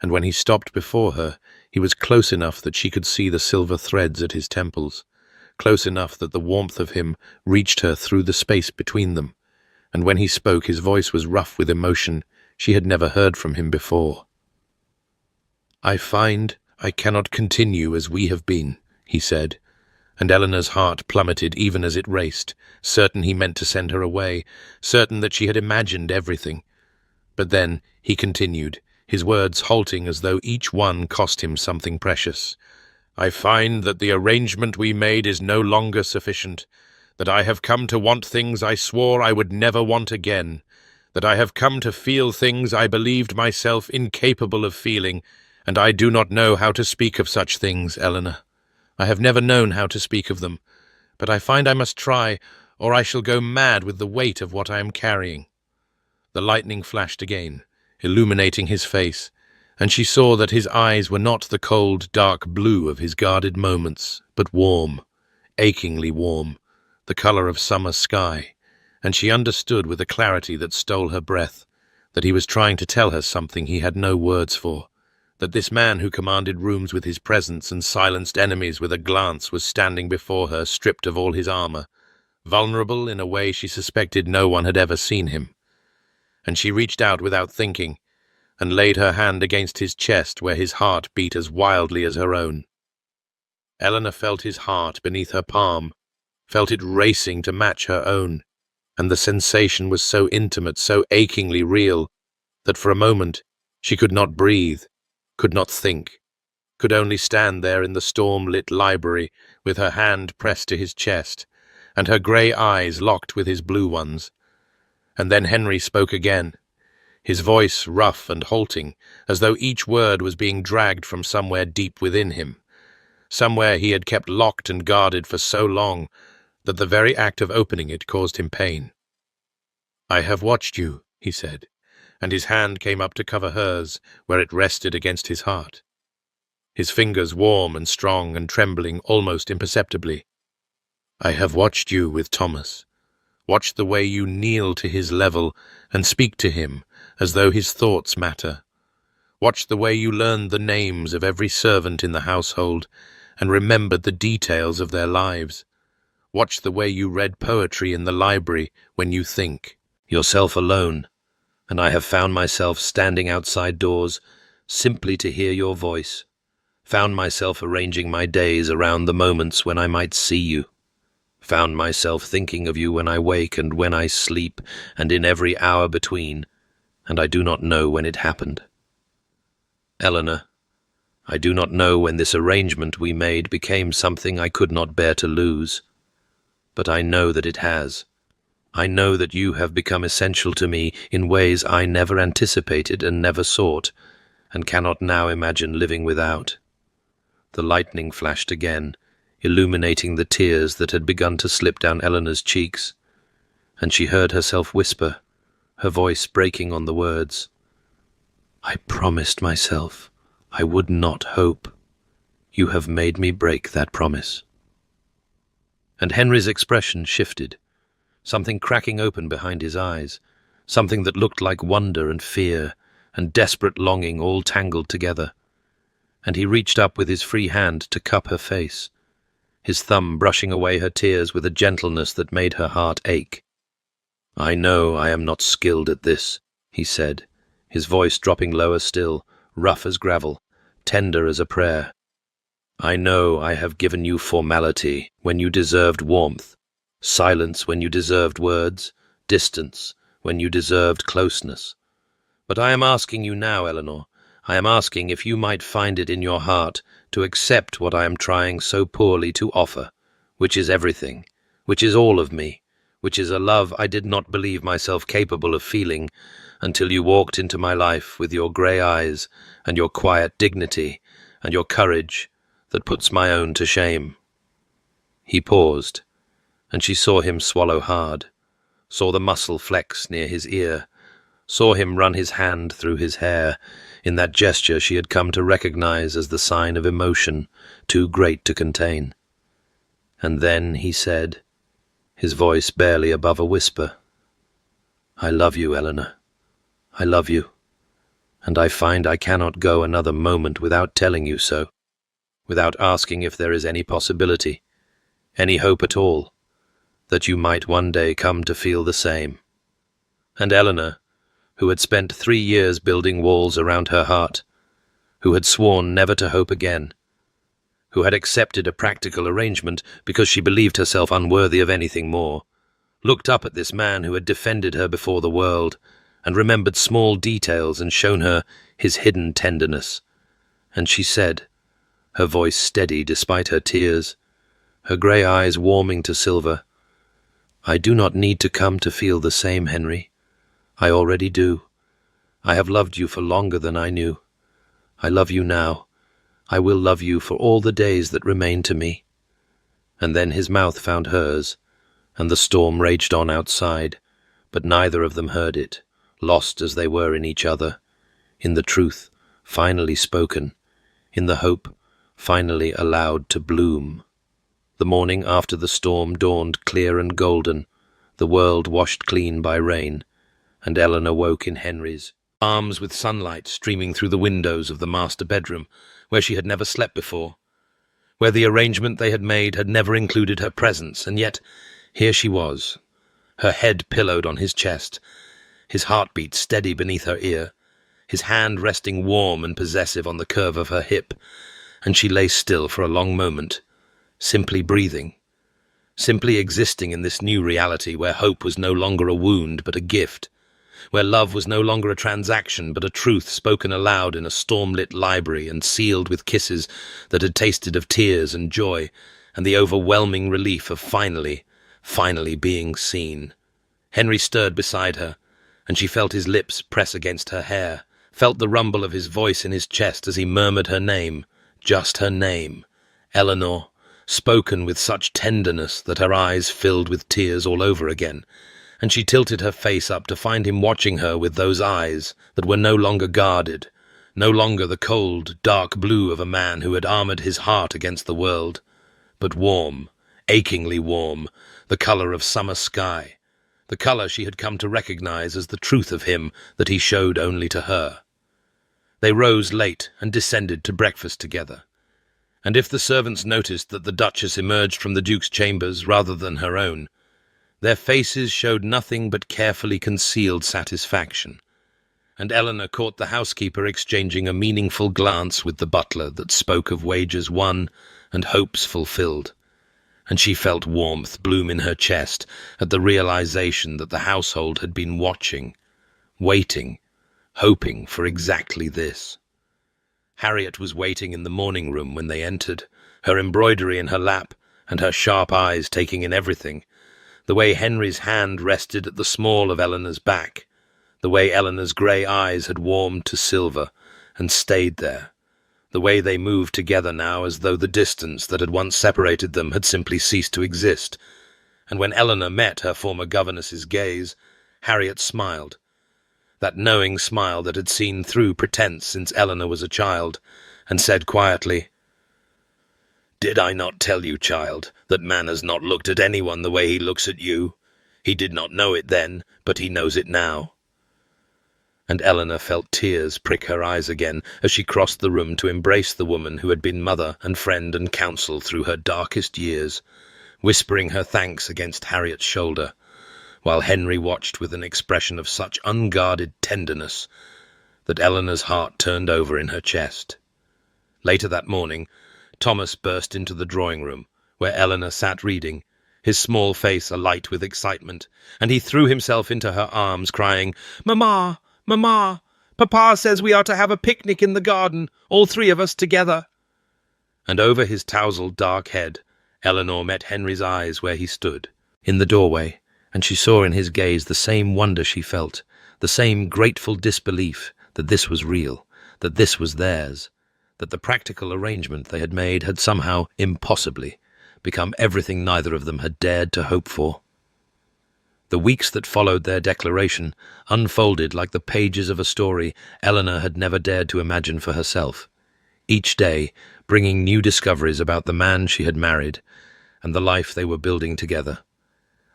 and when he stopped before her, he was close enough that she could see the silver threads at his temples, close enough that the warmth of him reached her through the space between them, and when he spoke his voice was rough with emotion she had never heard from him before. "I find I cannot continue as we have been," he said, and Eleanor's heart plummeted even as it raced, certain he meant to send her away, certain that she had imagined everything. But then he continued, his words halting as though each one cost him something precious. "I find that the arrangement we made is no longer sufficient, that I have come to want things I swore I would never want again, that I have come to feel things I believed myself incapable of feeling, and I do not know how to speak of such things, Eleanor. I have never known how to speak of them, but I find I must try, or I shall go mad with the weight of what I am carrying." The lightning flashed again, illuminating his face, and she saw that his eyes were not the cold, dark blue of his guarded moments, but warm, achingly warm, the color of summer sky, and she understood with a clarity that stole her breath that he was trying to tell her something he had no words for, that this man who commanded rooms with his presence and silenced enemies with a glance was standing before her stripped of all his armor, vulnerable in a way she suspected no one had ever seen him. And she reached out without thinking, and laid her hand against his chest where his heart beat as wildly as her own. Eleanor felt his heart beneath her palm, felt it racing to match her own, and the sensation was so intimate, so achingly real, that for a moment she could not breathe, could not think, could only stand there in the storm-lit library with her hand pressed to his chest, and her grey eyes locked with his blue ones. And then Henry spoke again, his voice rough and halting, as though each word was being dragged from somewhere deep within him, somewhere he had kept locked and guarded for so long that the very act of opening it caused him pain. "I have watched you," he said, and his hand came up to cover hers where it rested against his heart, his fingers warm and strong and trembling almost imperceptibly. "I have watched you with Thomas, watched the way you kneel to his level and speak to him as though his thoughts matter, watched the way you learned the names of every servant in the household and remembered the details of their lives, watched the way you read poetry in the library when you think yourself alone, and I have found myself standing outside doors simply to hear your voice, found myself arranging my days around the moments when I might see you, found myself thinking of you when I wake and when I sleep and in every hour between, and I do not know when it happened. Eleanor, I do not know when this arrangement we made became something I could not bear to lose, but I know that it has. I know that you have become essential to me in ways I never anticipated and never sought, and cannot now imagine living without." The lightning flashed again, illuminating the tears that had begun to slip down Eleanor's cheeks, and she heard herself whisper, her voice breaking on the words, "I promised myself I would not hope. You have made me break that promise." And Henry's expression shifted, something cracking open behind his eyes, something that looked like wonder and fear and desperate longing all tangled together. And he reached up with his free hand to cup her face, his thumb brushing away her tears with a gentleness that made her heart ache. "I know I am not skilled at this," he said, his voice dropping lower still, rough as gravel, tender as a prayer. "I know I have given you formality when you deserved warmth, silence when you deserved words, distance when you deserved closeness. But I am asking you now, Eleanor, I am asking if you might find it in your heart to accept what I am trying so poorly to offer, which is everything, which is all of me, which is a love I did not believe myself capable of feeling until you walked into my life with your grey eyes and your quiet dignity and your courage that puts my own to shame." He paused, and she saw him swallow hard, saw the muscle flex near his ear, saw him run his hand through his hair in that gesture she had come to recognize as the sign of emotion too great to contain. And then he said, his voice barely above a whisper, "I love you, Eleanor. I love you, and I find I cannot go another moment without telling you so, without asking if there is any possibility, any hope at all, that you might one day come to feel the same." And Eleanor, who had spent 3 years building walls around her heart, who had sworn never to hope again, who had accepted a practical arrangement because she believed herself unworthy of anything more, looked up at this man who had defended her before the world and remembered small details and shown her his hidden tenderness. And she said, her voice steady despite her tears, her grey eyes warming to silver, "I do not need to come to feel the same, Henry. I already do. I have loved you for longer than I knew. I love you now. I will love you for all the days that remain to me." And then his mouth found hers, and the storm raged on outside, but neither of them heard it, lost as they were in each other, in the truth, finally spoken, in the hope, finally allowed to bloom. The morning after the storm dawned clear and golden, the world washed clean by rain, and Eleanor woke in Henry's arms with sunlight streaming through the windows of the master bedroom, where she had never slept before, where the arrangement they had made had never included her presence, and yet here she was, her head pillowed on his chest, his heartbeat steady beneath her ear, his hand resting warm and possessive on the curve of her hip, and she lay still for a long moment, simply breathing, simply existing in this new reality where hope was no longer a wound but a gift, where love was no longer a transaction but a truth spoken aloud in a storm-lit library and sealed with kisses that had tasted of tears and joy and the overwhelming relief of finally being seen. Henry stirred beside her, and she felt his lips press against her hair, felt the rumble of his voice in his chest as he murmured her name, just her name, Eleanor, spoken with such tenderness that her eyes filled with tears all over again, and she tilted her face up to find him watching her with those eyes that were no longer guarded, no longer the cold, dark blue of a man who had armored his heart against the world, but warm, achingly warm, the color of summer sky, the color she had come to recognize as the truth of him that he showed only to her. They rose late and descended to breakfast together, and if the servants noticed that the Duchess emerged from the Duke's chambers rather than her own, their faces showed nothing but carefully concealed satisfaction, and Eleanor caught the housekeeper exchanging a meaningful glance with the butler that spoke of wages won and hopes fulfilled, and she felt warmth bloom in her chest at the realization that the household had been watching, waiting, hoping for exactly this. Harriet was waiting in the morning room when they entered, her embroidery in her lap and her sharp eyes taking in everything, the way Henry's hand rested at the small of Eleanor's back, the way Eleanor's grey eyes had warmed to silver and stayed there, the way they moved together now as though the distance that had once separated them had simply ceased to exist. And when Eleanor met her former governess's gaze, Harriet smiled, that knowing smile that had seen through pretense since Eleanor was a child, and said quietly, "Did I not tell you, child, that man has not looked at anyone the way he looks at you? He did not know it then, but he knows it now. And Eleanor felt tears prick her eyes again as she crossed the room to embrace the woman who had been mother and friend and counsel through her darkest years, whispering her thanks against Harriet's shoulder, while Henry watched with an expression of such unguarded tenderness that Eleanor's heart turned over in her chest. Later that morning, Thomas burst into the drawing-room, where Eleanor sat reading, his small face alight with excitement, and he threw himself into her arms, crying, "Mamma! Mamma! Papa says we are to have a picnic in the garden, all three of us together." And over his tousled dark head, Eleanor met Henry's eyes where he stood, in the doorway, and she saw in his gaze the same wonder she felt, the same grateful disbelief that this was real, that this was theirs, that the practical arrangement they had made had somehow, impossibly, become everything neither of them had dared to hope for. The weeks that followed their declaration unfolded like the pages of a story Eleanor had never dared to imagine for herself, each day bringing new discoveries about the man she had married and the life they were building together.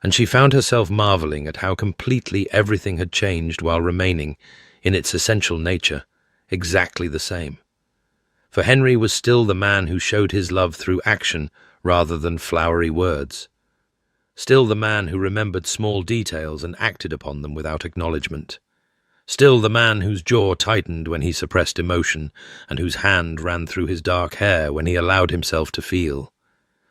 And she found herself marveling at how completely everything had changed while remaining, in its essential nature, exactly the same. For Henry was still the man who showed his love through action rather than flowery words. Still the man who remembered small details and acted upon them without acknowledgement. Still the man whose jaw tightened when he suppressed emotion, and whose hand ran through his dark hair when he allowed himself to feel.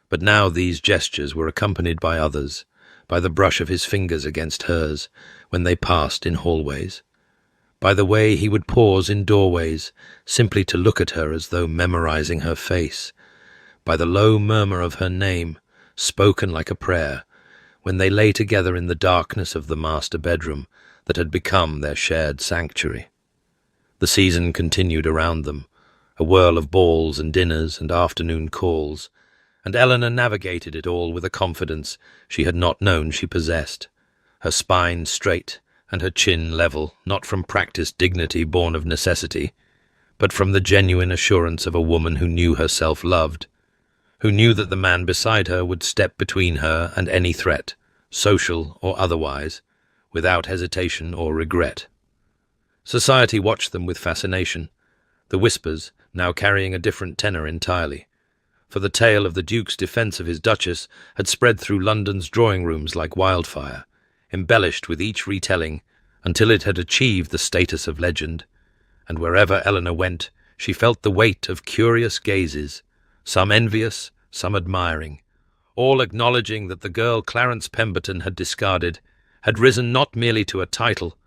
But now these gestures were accompanied by others, by the brush of his fingers against hers when they passed in hallways, by the way he would pause in doorways simply to look at her as though memorizing her face, by the low murmur of her name, spoken like a prayer, when they lay together in the darkness of the master bedroom that had become their shared sanctuary. The season continued around them, a whirl of balls and dinners and afternoon calls, and Eleanor navigated it all with a confidence she had not known she possessed, her spine straight and her chin level, not from practiced dignity born of necessity, but from the genuine assurance of a woman who knew herself loved, who knew that the man beside her would step between her and any threat, social or otherwise, without hesitation or regret. Society watched them with fascination, the whispers now carrying a different tenor entirely, for the tale of the Duke's defence of his Duchess had spread through London's drawing-rooms like wildfire, embellished with each retelling until it had achieved the status of legend, and wherever Eleanor went she felt the weight of curious gazes, some envious, some admiring, all acknowledging that the girl Clarence Pemberton had discarded had risen not merely to a title,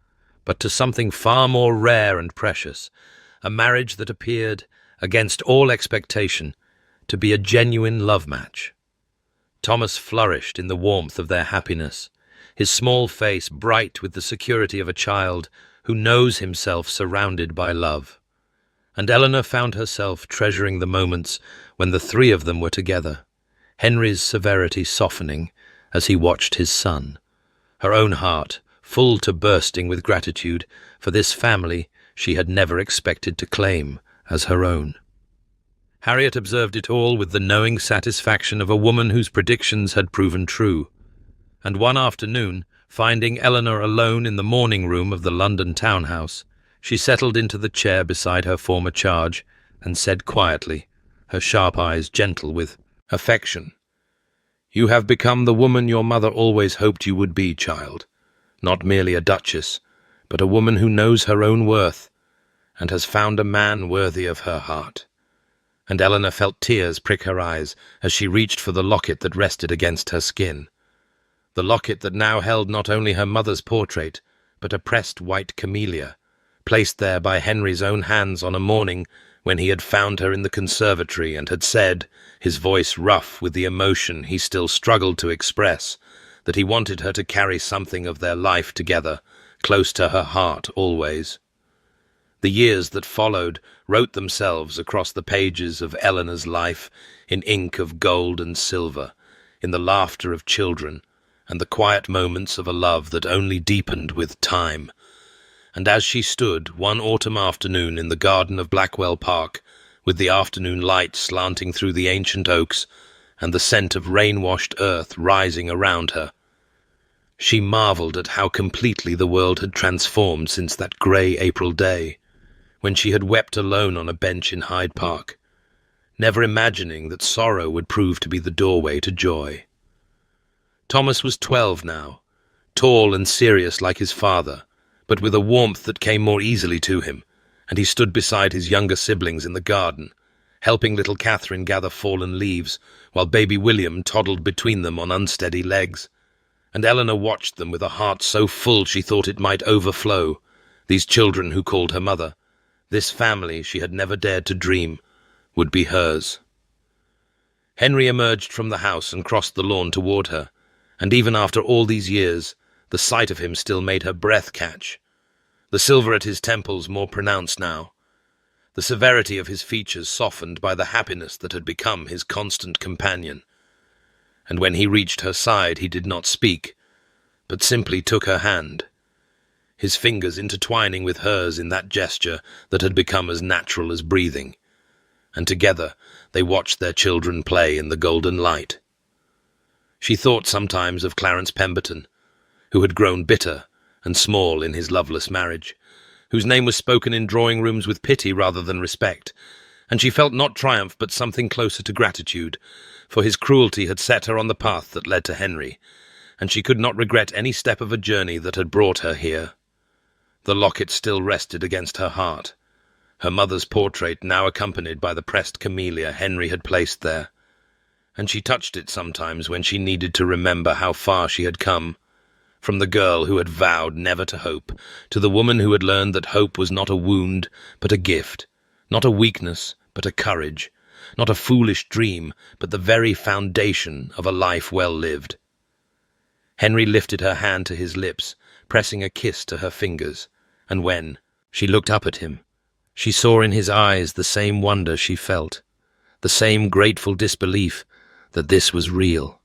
but to something far more rare and precious, a marriage that appeared, against all expectation, to be a genuine love match. Thomas flourished in the warmth of their happiness, his small face bright with the security of a child who knows himself surrounded by love. And Eleanor found herself treasuring the moments when the three of them were together, Henry's severity softening as he watched his son, her own heart full to bursting with gratitude for this family she had never expected to claim as her own. Harriet observed it all with the knowing satisfaction of a woman whose predictions had proven true, and one afternoon, finding Eleanor alone in the morning room of the London townhouse, she settled into the chair beside her former charge and said quietly, her sharp eyes gentle with affection, "You have become the woman your mother always hoped you would be, child. Not merely a duchess, but a woman who knows her own worth, and has found a man worthy of her heart." And Eleanor felt tears prick her eyes as she reached for the locket that rested against her skin. The locket that now held not only her mother's portrait, but a pressed white camellia, placed there by Henry's own hands on a morning when he had found her in the conservatory and had said, his voice rough with the emotion he still struggled to express, that he wanted her to carry something of their life together, close to her heart always. The years that followed wrote themselves across the pages of Eleanor's life in ink of gold and silver, in the laughter of children, and the quiet moments of a love that only deepened with time. And as she stood one autumn afternoon in the garden of Blackwell Park, with the afternoon light slanting through the ancient oaks, and the scent of rain-washed earth rising around her, She marveled at how completely the world had transformed since that grey April day, when she had wept alone on a bench in Hyde Park, never imagining that sorrow would prove to be the doorway to joy. Thomas was 12 now, tall and serious like his father, but with a warmth that came more easily to him, and he stood beside his younger siblings in the garden, helping little Catherine gather fallen leaves, while baby William toddled between them on unsteady legs. And Eleanor watched them with a heart so full she thought it might overflow, these children who called her mother. This family she had never dared to dream would be hers. Henry emerged from the house and crossed the lawn toward her, and even after all these years, the sight of him still made her breath catch. The silver at his temples more pronounced now, the severity of his features softened by the happiness that had become his constant companion. And when he reached her side, he did not speak, but simply took her hand, his fingers intertwining with hers in that gesture that had become as natural as breathing, and together they watched their children play in the golden light. She thought sometimes of Clarence Pemberton, who had grown bitter and small in his loveless marriage, whose name was spoken in drawing-rooms with pity rather than respect, and she felt not triumph but something closer to gratitude, for his cruelty had set her on the path that led to Henry, and she could not regret any step of a journey that had brought her here. The locket still rested against her heart, her mother's portrait now accompanied by the pressed camellia Henry had placed there, and she touched it sometimes when she needed to remember how far she had come, from the girl who had vowed never to hope, to the woman who had learned that hope was not a wound, but a gift, not a weakness, but a courage, not a foolish dream, but the very foundation of a life well lived. Henry lifted her hand to his lips, pressing a kiss to her fingers, and when she looked up at him, she saw in his eyes the same wonder she felt, the same grateful disbelief that this was real,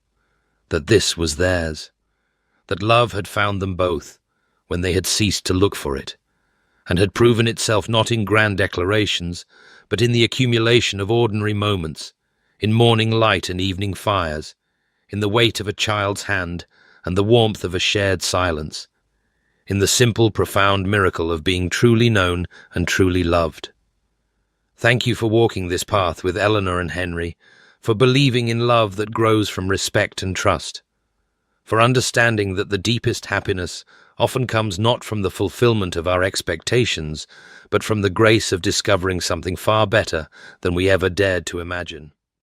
that this was theirs, that love had found them both when they had ceased to look for it, and had proven itself not in grand declarations, but in the accumulation of ordinary moments, in morning light and evening fires, in the weight of a child's hand and the warmth of a shared silence, in the simple, profound miracle of being truly known and truly loved. Thank you for walking this path with Eleanor and Henry, for believing in love that grows from respect and trust, for understanding that the deepest happiness often comes not from the fulfillment of our expectations, but from the grace of discovering something far better than we ever dared to imagine.